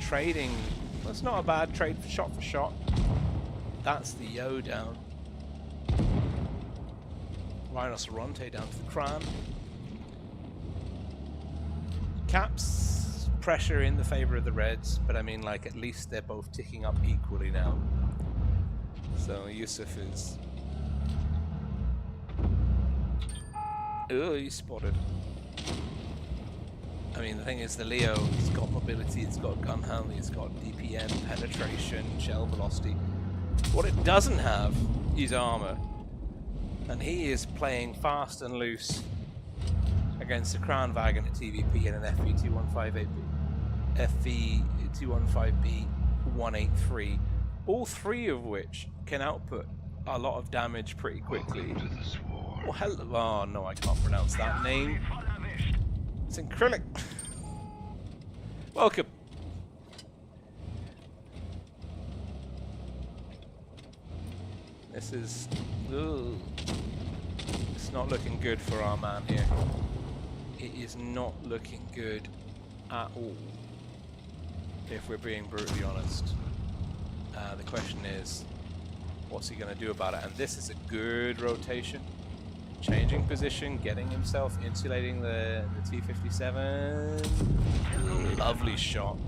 Trading. That's not a bad trade for shot. That's the Yo down. Rhinoceronte down to the Kran. Caps pressure in the favor of the Reds, but I mean, like, at least they're both ticking up equally now. So Yusuf is... Oh, he's spotted. I mean, the thing is, the Leo, it's got mobility, it's got gun handling, it's got DPM, penetration, shell velocity. What it doesn't have is armor. And he is playing fast and loose against the Crown Wagon at TVP and an FV215B 183. All 3 of which can output a lot of damage pretty quickly. Oh, hello. Oh, no, I can't pronounce that name. It's acrylic. Welcome. This is... Ugh. It's not looking good for our man here. It is not looking good at all, if we're being brutally honest. The question is, what's he going to do about it? And this is a good rotation. Changing position, getting himself, insulating the T57. Lovely shot.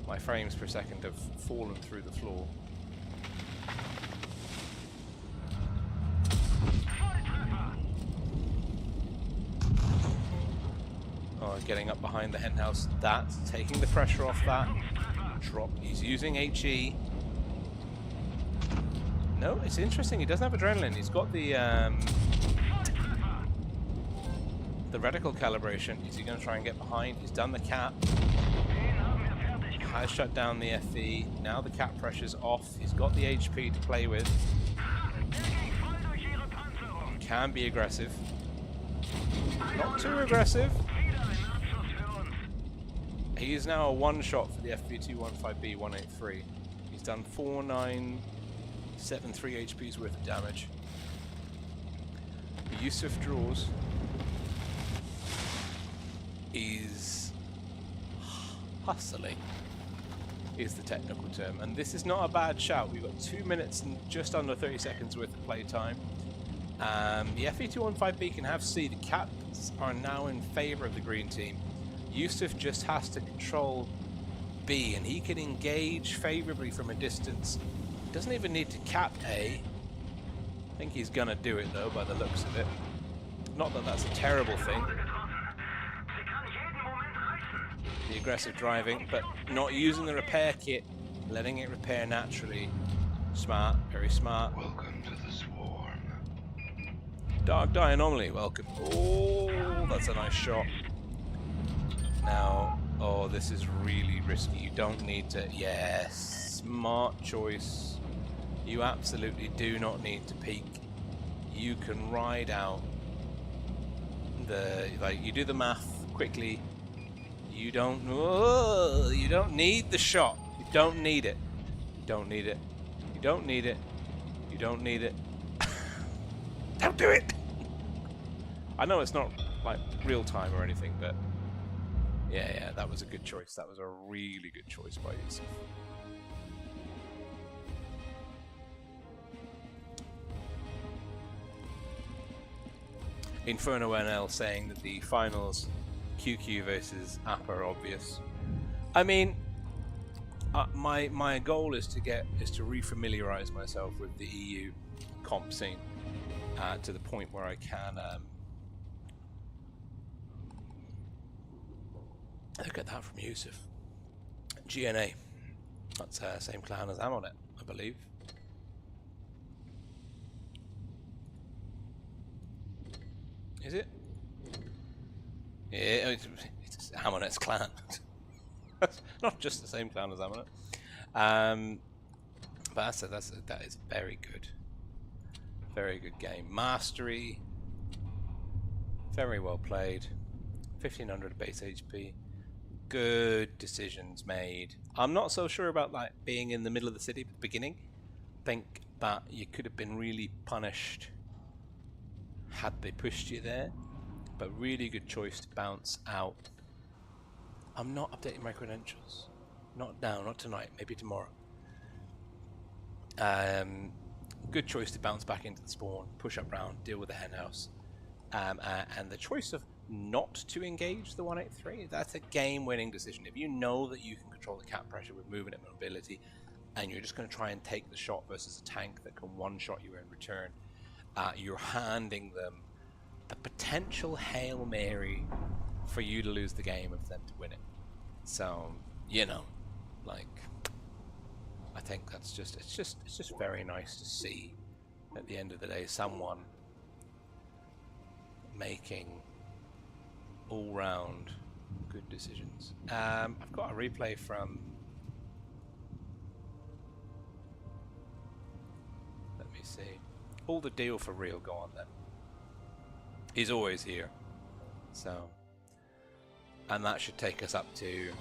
My frames per second have fallen through the floor. Oh, getting up behind the hen house. That's taking the pressure off that. Drop. He's using HE. No, it's interesting. He doesn't have adrenaline. He's got the reticle calibration. Is he going to try and get behind? He's done the cap. Has shut down the FE. Now the cap pressure's off. He's got the HP to play with. Can be aggressive. Not too aggressive. He is now a one-shot for the FV215B 183. He's done 4973 HP's worth of damage. Yusuf draws. Is hustling is the technical term, and this is not a bad shout. We've got 2 minutes and just under 30 seconds worth of play time. The FV215B can have C. The caps are now in favor of the green team. Yusuf just has to control B, and he can engage favorably from a distance. Doesn't even need to cap A. I think he's gonna do it though, by the looks of it. Not that that's a terrible thing. The aggressive driving, but not using the repair kit, letting it repair naturally. Smart, very smart. Welcome to the swarm. Dark Die Anomaly, welcome. Oh, that's a nice shot. Now, oh, this is really risky. You don't need to. Yes, smart choice. You absolutely do not need to peek. You can ride out the, like, you do the math quickly. You don't need the shot. You don't need it. You don't need it. You don't need it. You don't need it. Don't do it. I know it's not like real time or anything, but yeah, that was a good choice. That was a really good choice by Yusuf. Inferno NL saying that the finals QQ versus App are obvious. I mean, my goal is to refamiliarize myself with the EU comp scene to the point where I can look at that from Yusuf. GNA, that's same clan as Amonet, I believe. Is it? Yeah, it's Amonet's clan. Not just the same clan as Amonet. But that is very good. Very good game. Mastery. Very well played. 1500 base HP. Good decisions made. I'm not so sure about like being in the middle of the city at the beginning. Think that you could have been really punished had they pushed you there, but really good choice to bounce out. I'm not updating my credentials. Not now, not tonight, maybe tomorrow. Good choice to bounce back into the spawn, push up round, deal with the henhouse. And the choice of not to engage the 183, that's a game-winning decision. If you know that you can control the cap pressure with movement and mobility, and you're just going to try and take the shot versus a tank that can one-shot you in return, you're handing them the potential Hail Mary for you to lose the game of them to win it. So, you know, like, I think that's just, it's just very nice to see at the end of the day someone making all-round good decisions. I've got a replay from, let me see. All the deal for real, go on then. He's always here. So, and that should take us up to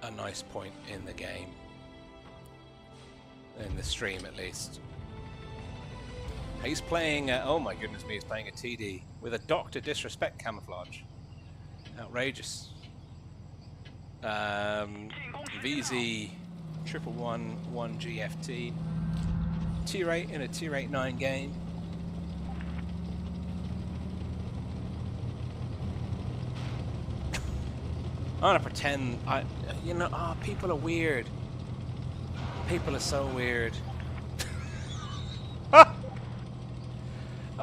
a nice point in the game. In the stream at least. He's playing, oh my goodness me, he's playing a TD with a Dr. Disrespect camouflage. Outrageous. VZ 111 GFT. Tier 8 in a Tier 8-9 game. I'm gonna pretend you know, people are weird. People are so weird.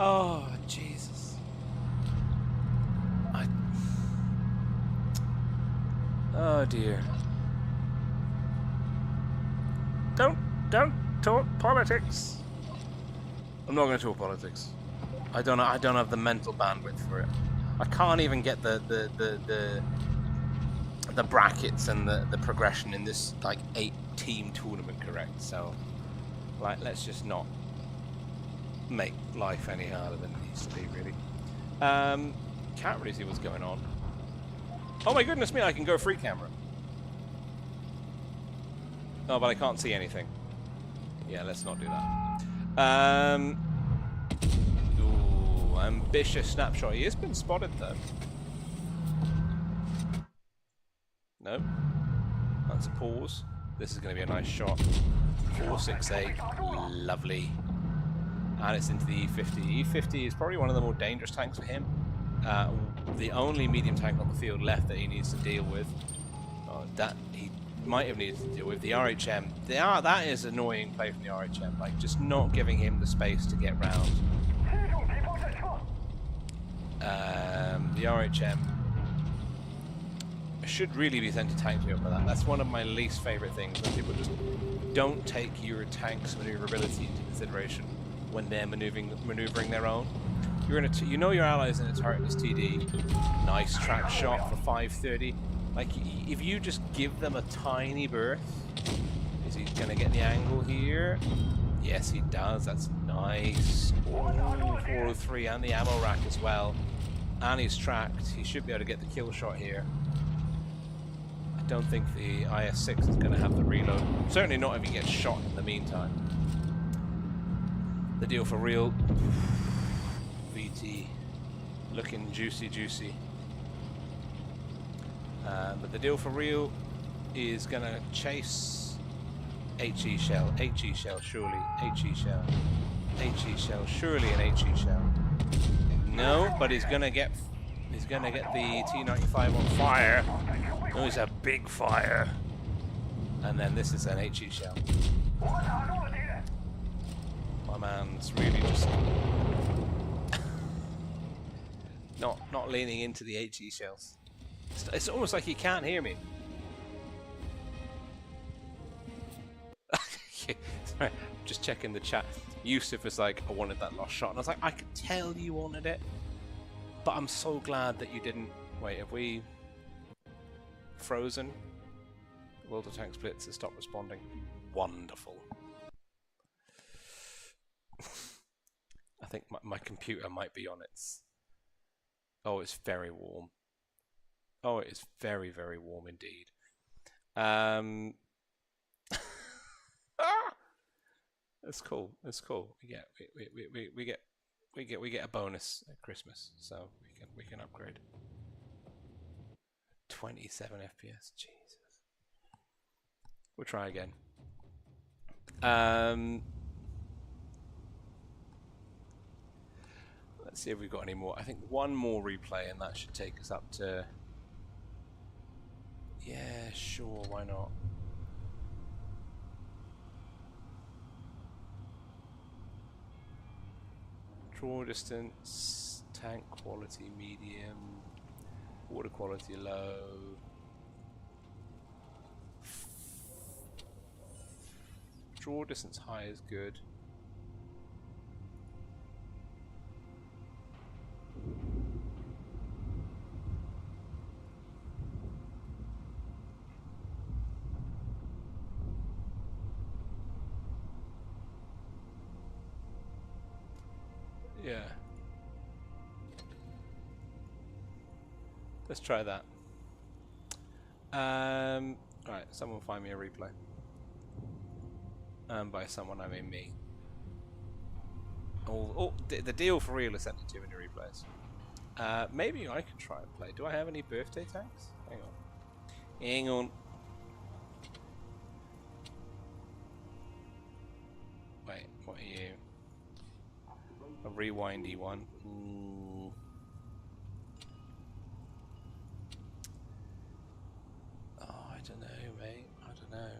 Oh, Jesus. Oh dear. Don't talk politics. I'm not going to talk politics. I don't have the mental bandwidth for it. I can't even get the brackets and the progression in this like 8-team tournament correct. So, like, let's just not make life any harder than it needs to be, really. Can't really see what's going on. Oh my goodness me! I can go free camera. Oh, but I can't see anything. Yeah, let's not do that. Ooh, ambitious snapshot. He has been spotted though. Nope. That's a pause. This is going to be a nice shot. 468. Lovely. and it's into the E50. E50 is probably one of the more dangerous tanks for him. The only medium tank on the field left that he needs to deal with, that he might have needed to deal with, the RHM. That is annoying play from the RHM, like just not giving him the space to get round. The RHM should really be sent to tank me up for that. That's one of my least favourite things, when people just don't take your tank's manoeuvrability into consideration when they're manoeuvring their own. You're in you know your allies in a turretless TD. Nice track shot for 530. Like, if you just give them a tiny berth, is he gonna get the angle here? Yes, he does. That's nice. Oh, 403 and the ammo rack as well. And he's tracked. He should be able to get the kill shot here. I don't think the IS-6 is going to have the reload. Certainly not if he gets shot in the meantime. The deal for real. VT. Looking juicy. But the deal for real is going to chase HE shell. HE shell, surely. HE shell. HE shell, surely an HE shell. No, but he's gonna get the T95 on fire. Oh, it's a big fire. And then this is an HE shell. My man's really just not leaning into the HE shells. It's almost like he can't hear me. Sorry, just checking the chat. Yusuf was like, I wanted that lost shot. And I was like, I could tell you wanted it. But I'm so glad that you didn't. Wait, have we frozen? World of Tanks Blitz has stopped responding. Wonderful. I think my computer might be on its... Oh, it's very warm. Oh, it is very, very warm indeed. That's cool. That's cool. We get a bonus at Christmas, so we can upgrade. 27 FPS. Jesus. We'll try again. Let's see if we've got any more. I think one more replay, and that should take us up to. Yeah, sure. Why not? Draw distance, tank quality medium, water quality low. Draw distance high is good. Yeah. Let's try that. Alright, someone find me a replay. By someone I mean me. Oh, the deal for real is sending too many replays. Maybe I can try and play. Do I have any birthday tanks? Hang on. Hang on. Wait, what are you? A rewindy one. Ooh. Oh, I don't know, mate. I don't know.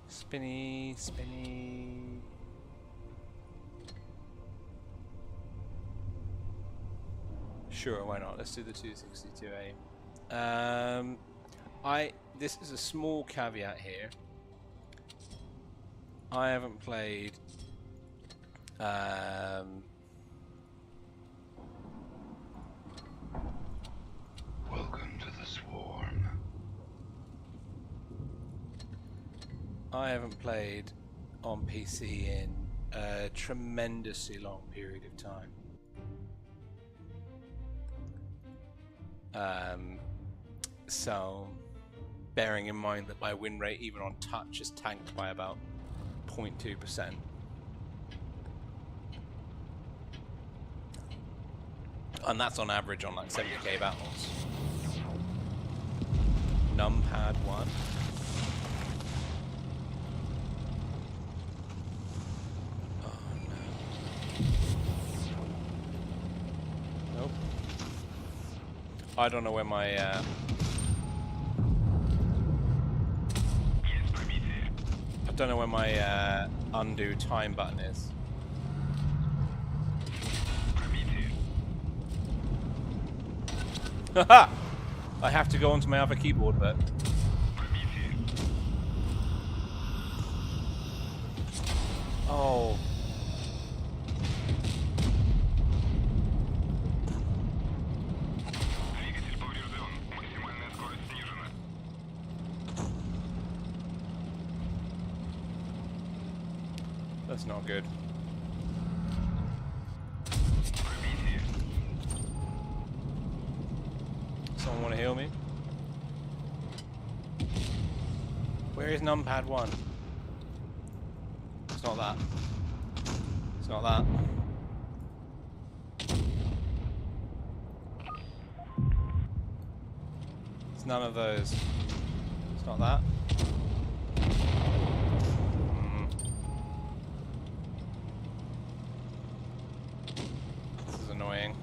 Spinny, spinny. Sure, why not? Let's do the 262A. This is a small caveat here. I haven't played Welcome to the swarm. I haven't played on PC in a tremendously long period of time. So, bearing in mind that my win rate, even on touch, is tanked by about 0.2%. And that's on average on like 70k battles. Numpad 1. I don't know where my I don't know where my undo time button is. Haha! I have to go onto my other keyboard, but oh. That's not good. Someone want to heal me? Where is numpad 1? It's not that. It's not that. It's none of those. It's not that. This is annoying.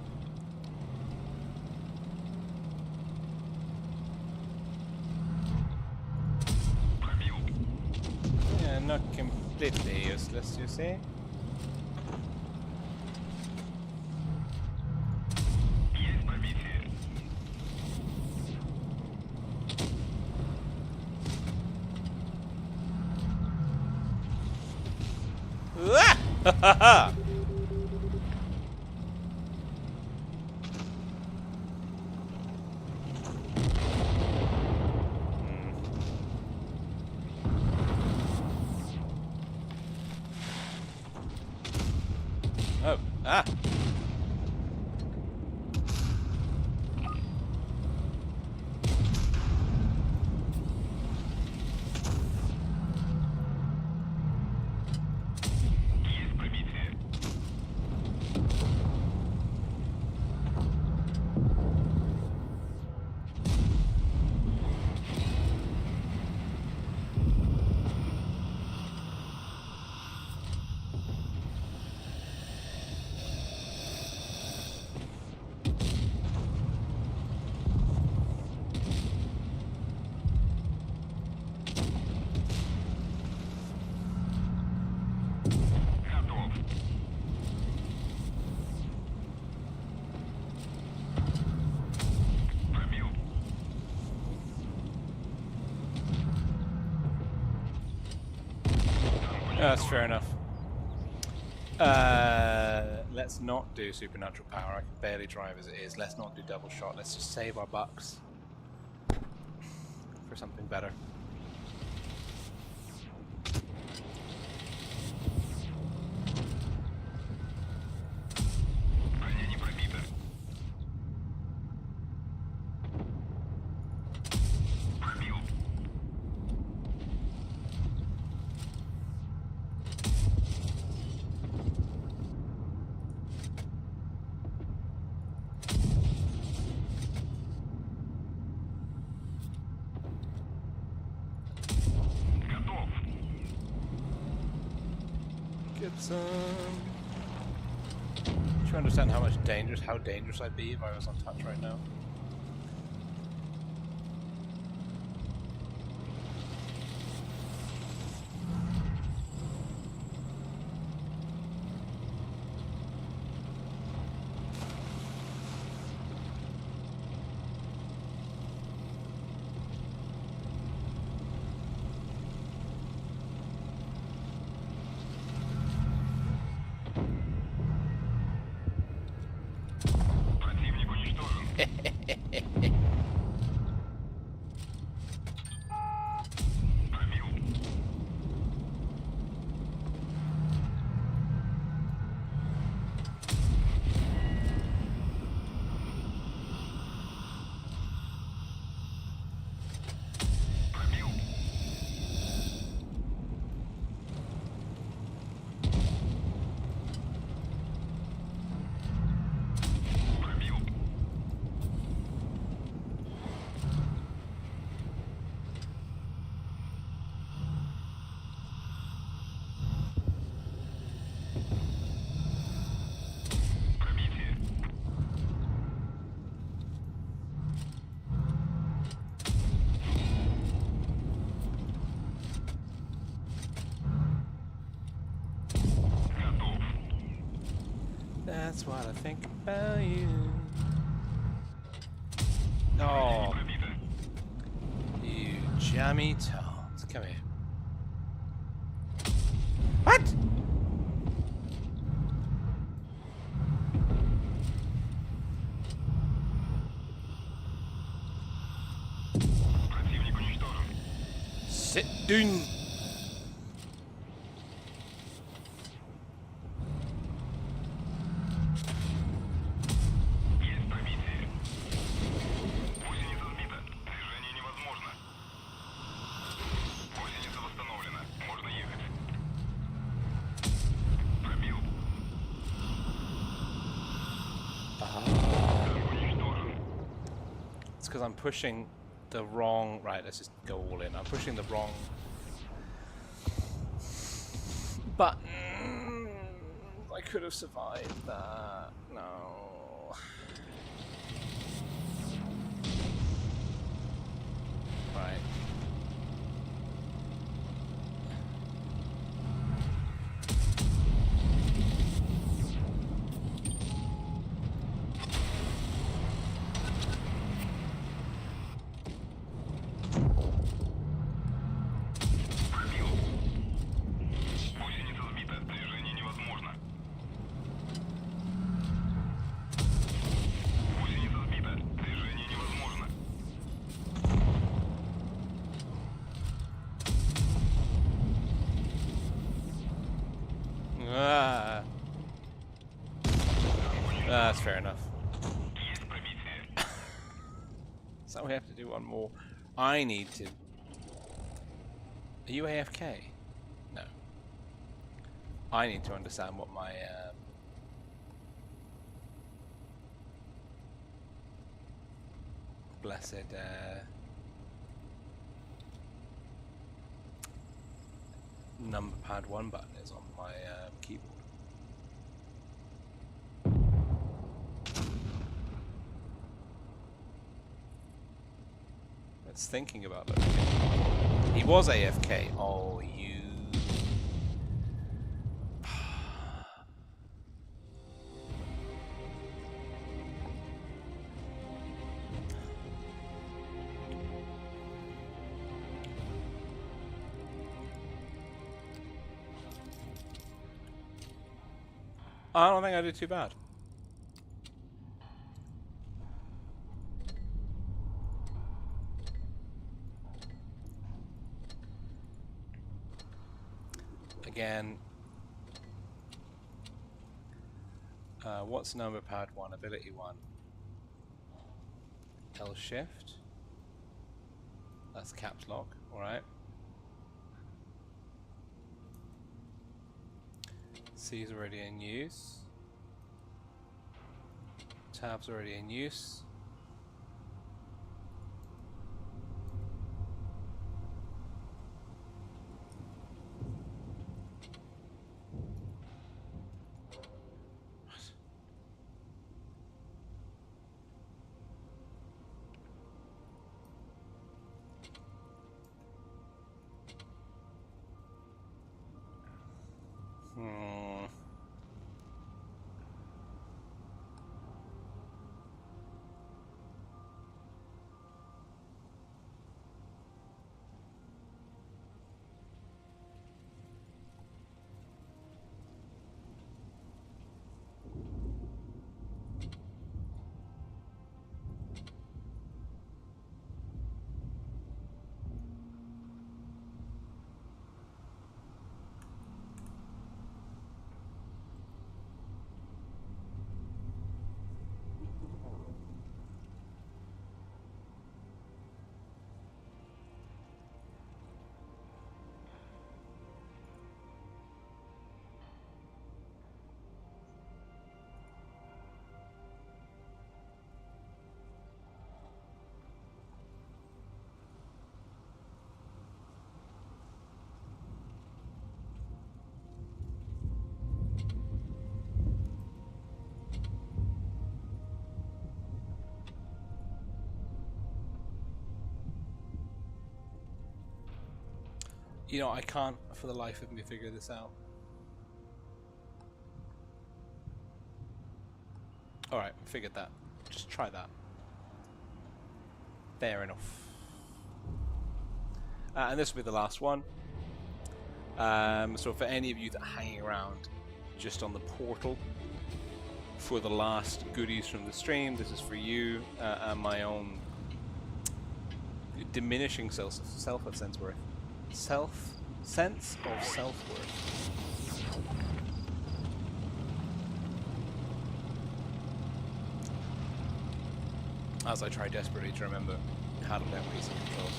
Yeah, not completely useless, you see? Ha ha ha! Oh, ah! Yeah, that's fair enough. Let's not do supernatural power. I can barely drive as it is. Let's not do double shot. Let's just save our bucks for something better. Get some. Do you understand how dangerous I'd be if I was on touch right now? That's what I think about you. Oh, you jammy tots. Come here. What? Sit down. It's because I'm pushing the wrong... Right, let's just go all in. I'm pushing the wrong button. I could have survived that. No. Right. That's fair enough. So we have to do one more. I need to... Are you AFK? No. I need to understand what my... blessed... number pad 1 button is on my keyboard. It's thinking about it. He was AFK. Oh, you. I don't think I did too bad. Again, what's number pad 1, ability 1? L shift. That's caps lock, alright. C is already in use. Tab's already in use. You know, I can't for the life of me figure this out. Alright, figured that. Just try that. Fair enough. And this will be the last one. So for any of you that are hanging around just on the portal for the last goodies from the stream, this is for you and my own diminishing sense of self-worth. Sense of self-worth. As I try desperately to remember how to play PC controls.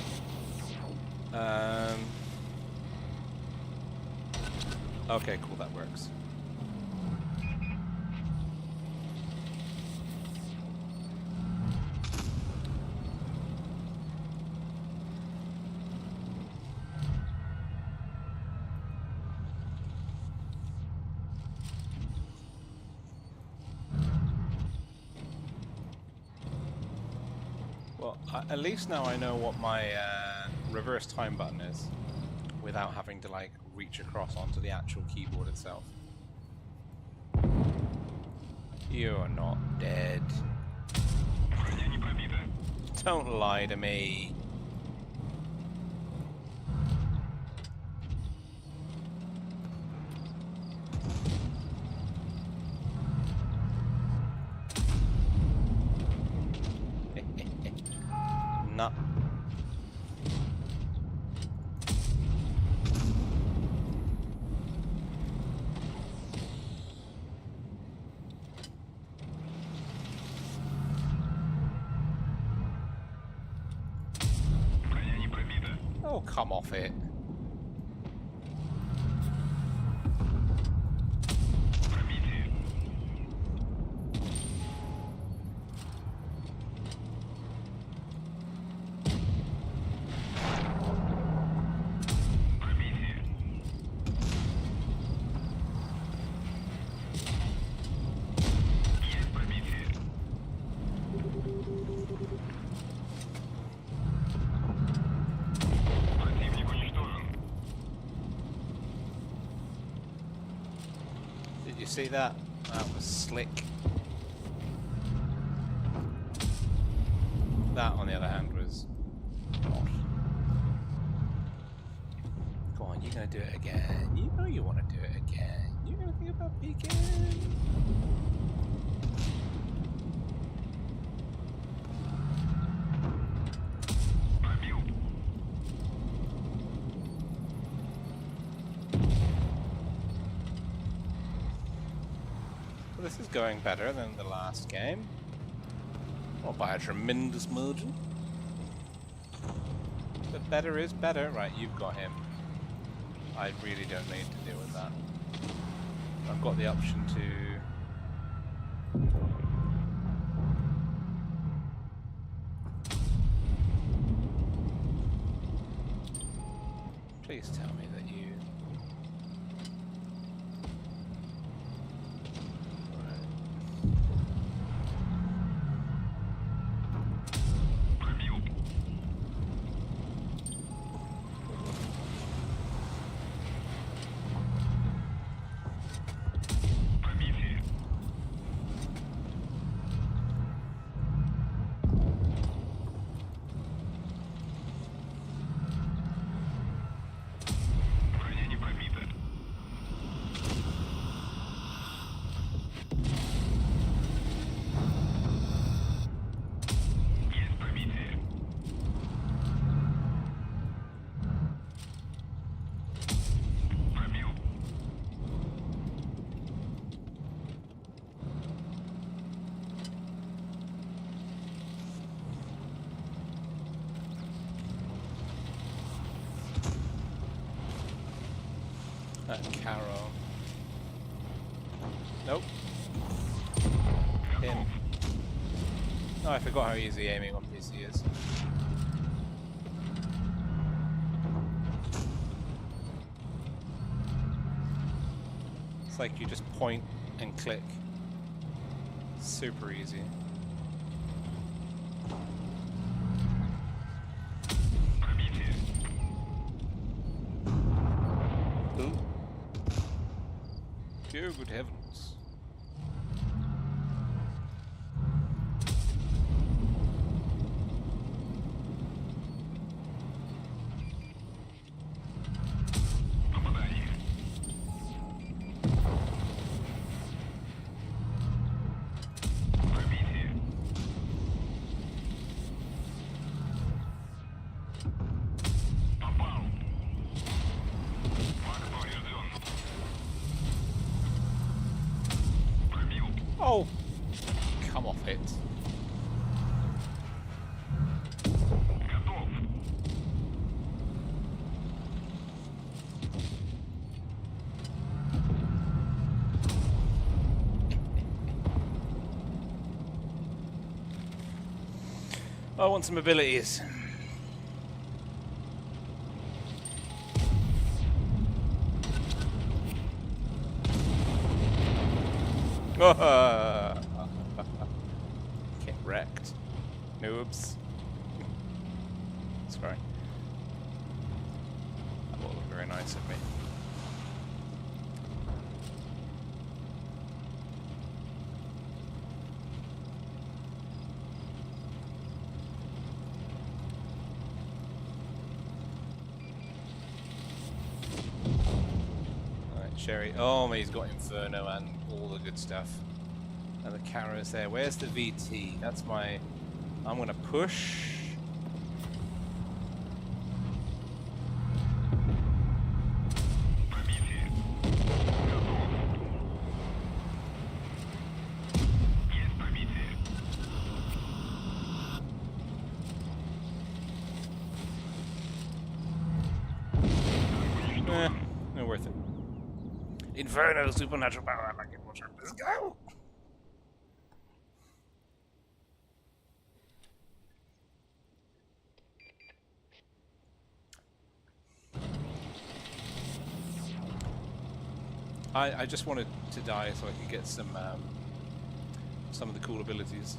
Okay, cool, that works. Well, at least now I know what my reverse time button is, without having to like reach across onto the actual keyboard itself. You're not dead. Don't lie to me. Nah. Oh, come off it. See that? That was slick. That, on the other hand, was not. Go on, you're gonna do it again. You know you want to do it again. You're gonna think about peeking. This is going better than the last game. Not by a tremendous margin. But better is better. Right, you've got him. I really don't need to deal with that. I've got the option to... Please tell me that you... Carol. Nope. Him. Oh, I forgot how easy aiming on PC is. It's like you just point and click. Super easy. Dear good heavens. Oh! Come off it. I want some abilities. Get wrecked. Noobs. Sorry. That will look very nice of me. Sherry. Oh, he's got Inferno and all the good stuff. And the Kara's there. Where's the VT? That's my... I'm going to push. No worth it. Inferno, supernatural power, I like it. Let's go! I just wanted to die so I could get some of the cool abilities.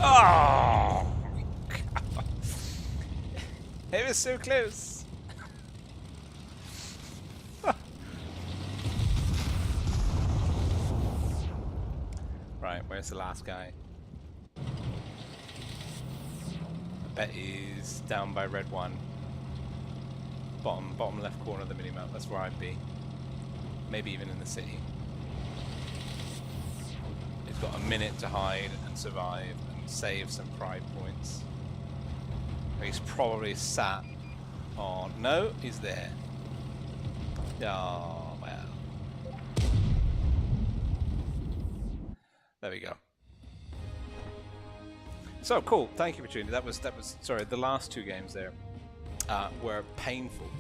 Oh! It was so close. Right, where's the last guy? I bet he's down by red 1. Bottom left corner of the minimap. That's where I'd be. Maybe even in the city. He's got a minute to hide and survive and save some pride points. He's probably sat on... No, he's there. Oh, well. There we go. So cool. Thank you for tuning. That was sorry. The last 2 games there were painful,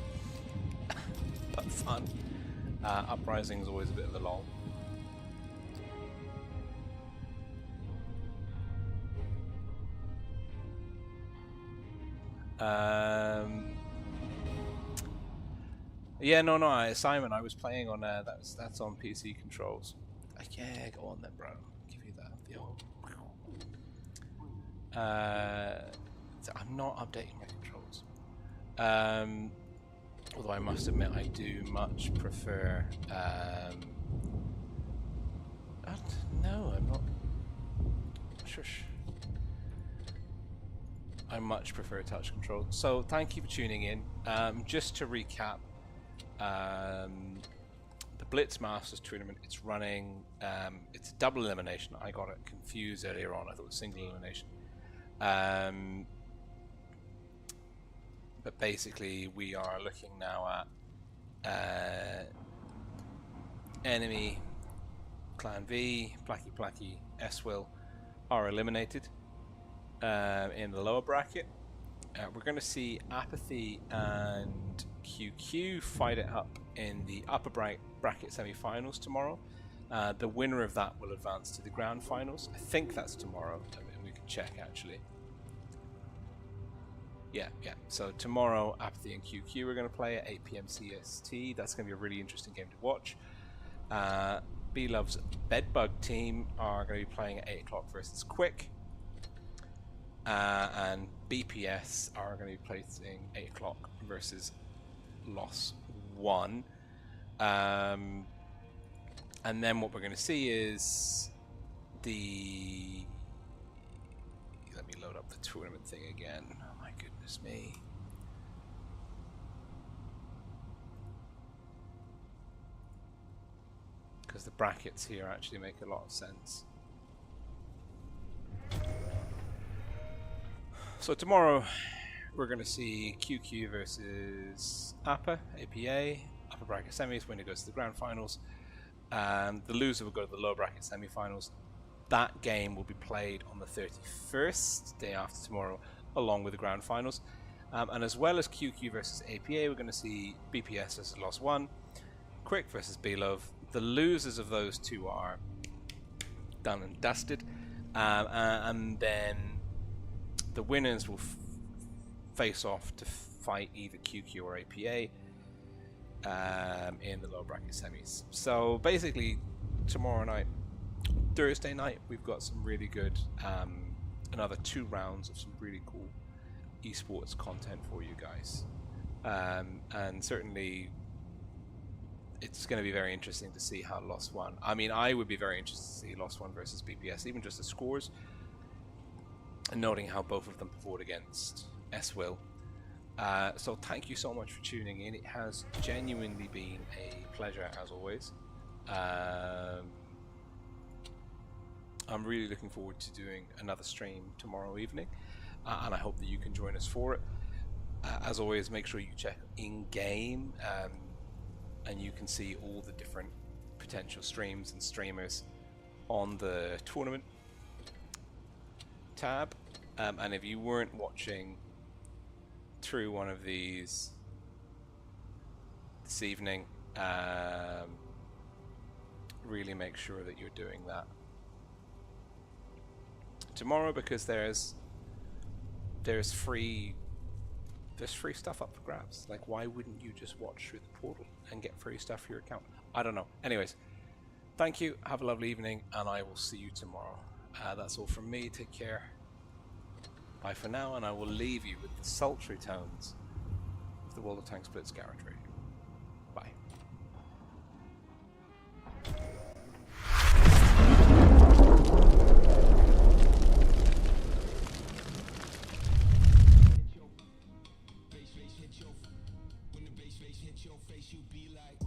but fun. Uprising is always a bit of a lull. Yeah, no, Simon, I was playing on that's on PC controls. Yeah, go on then, bro. I'll give you that. The old. I'm not updating my controls. Although I must admit, I do much prefer. No, I'm not. Shush. I much prefer touch control. So thank you for tuning in. Just to recap, the Blitz Masters tournament, it's running, it's a double elimination. I got it confused earlier on. I thought it was single elimination. But basically we are looking now at enemy, Clan V, Placky, SWill are eliminated. In the lower bracket, we're going to see Apathy and QQ fight it up in the upper bracket semi-finals tomorrow. The winner of that will advance to the grand finals. I think that's tomorrow. I mean, we can check actually. Yeah. So tomorrow, Apathy and QQ are going to play at 8 PM CST. That's going to be a really interesting game to watch. B-Love's Bedbug team are going to be playing at 8 o'clock versus Quick. And BPS are going to be playing 8 o'clock versus loss 1. And then what we're going to see is the... Let me load up the tournament thing again. Oh my goodness me. Because the brackets here actually make a lot of sense. So tomorrow we're going to see QQ versus APA, upper bracket semis. Winner goes to the grand finals, and the loser will go to the lower bracket semi-finals. That game will be played on the 31st, day after tomorrow, along with the grand finals. And as well as QQ versus APA, we're going to see BPS versus Lost 1, Quick versus B-Love. The losers of those two are done and dusted, and then the winners will face off to fight either QQ or APA in the lower bracket semis. So basically, tomorrow night, Thursday night, we've got some really good, another 2 rounds of some really cool esports content for you guys, and certainly it's going to be very interesting to see how Lost 1. I mean, I would be very interested to see Lost 1 versus BPS, even just the scores, and noting how both of them performed against SWill. So thank you so much for tuning in. It has genuinely been a pleasure as always. I'm really looking forward to doing another stream tomorrow evening, and I hope that you can join us for it. As always, make sure you check in-game, and you can see all the different potential streams and streamers on the tournament tab. And if you weren't watching through one of these this evening, really make sure that you're doing that tomorrow, because there's free stuff up for grabs. Like, why wouldn't you just watch through the portal and get free stuff for your account? I don't know. Anyways, thank you, have a lovely evening, and I will see you tomorrow. That's all from me. Take care. Bye for now, and I will leave you with the sultry tones of the World of Tanks Blitz Garage Radio. Bye. When the bass hit your face, you be like.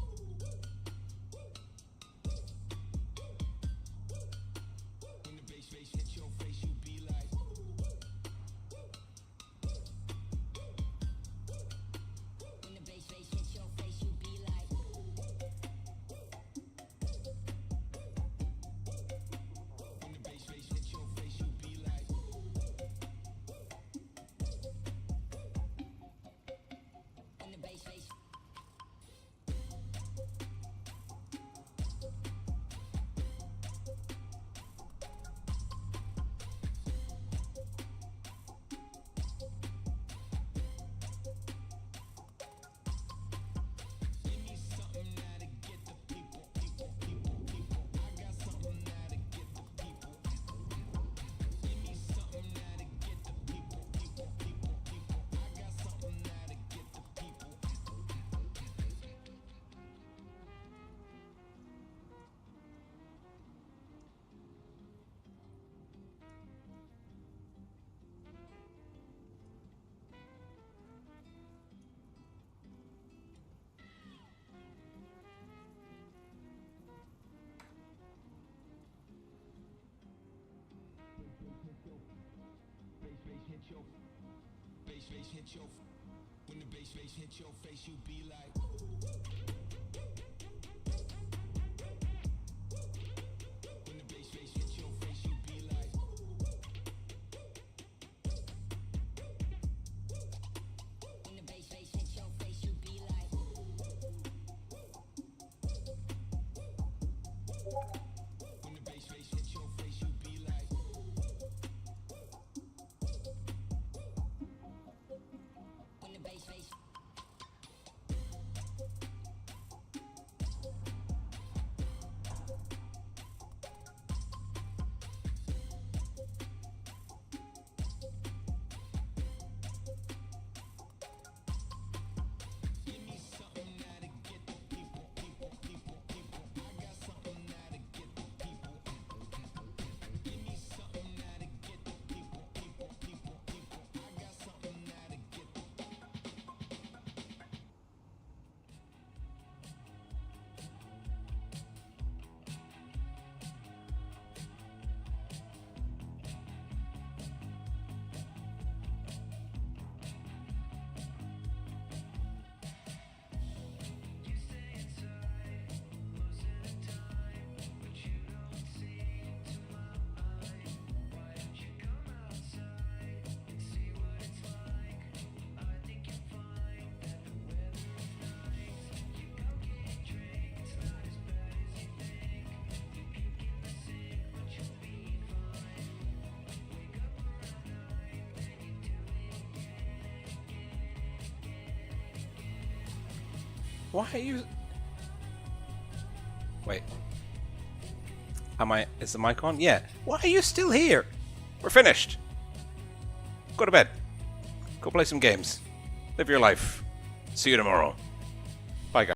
When the bass hit your face, you be like. When the bass hit your face, you be like. When the bass hit your face, you be like. When the bass Why are you... Wait. Is the mic on? Yeah. Why are you still here? We're finished. Go to bed. Go play some games. Live your life. See you tomorrow.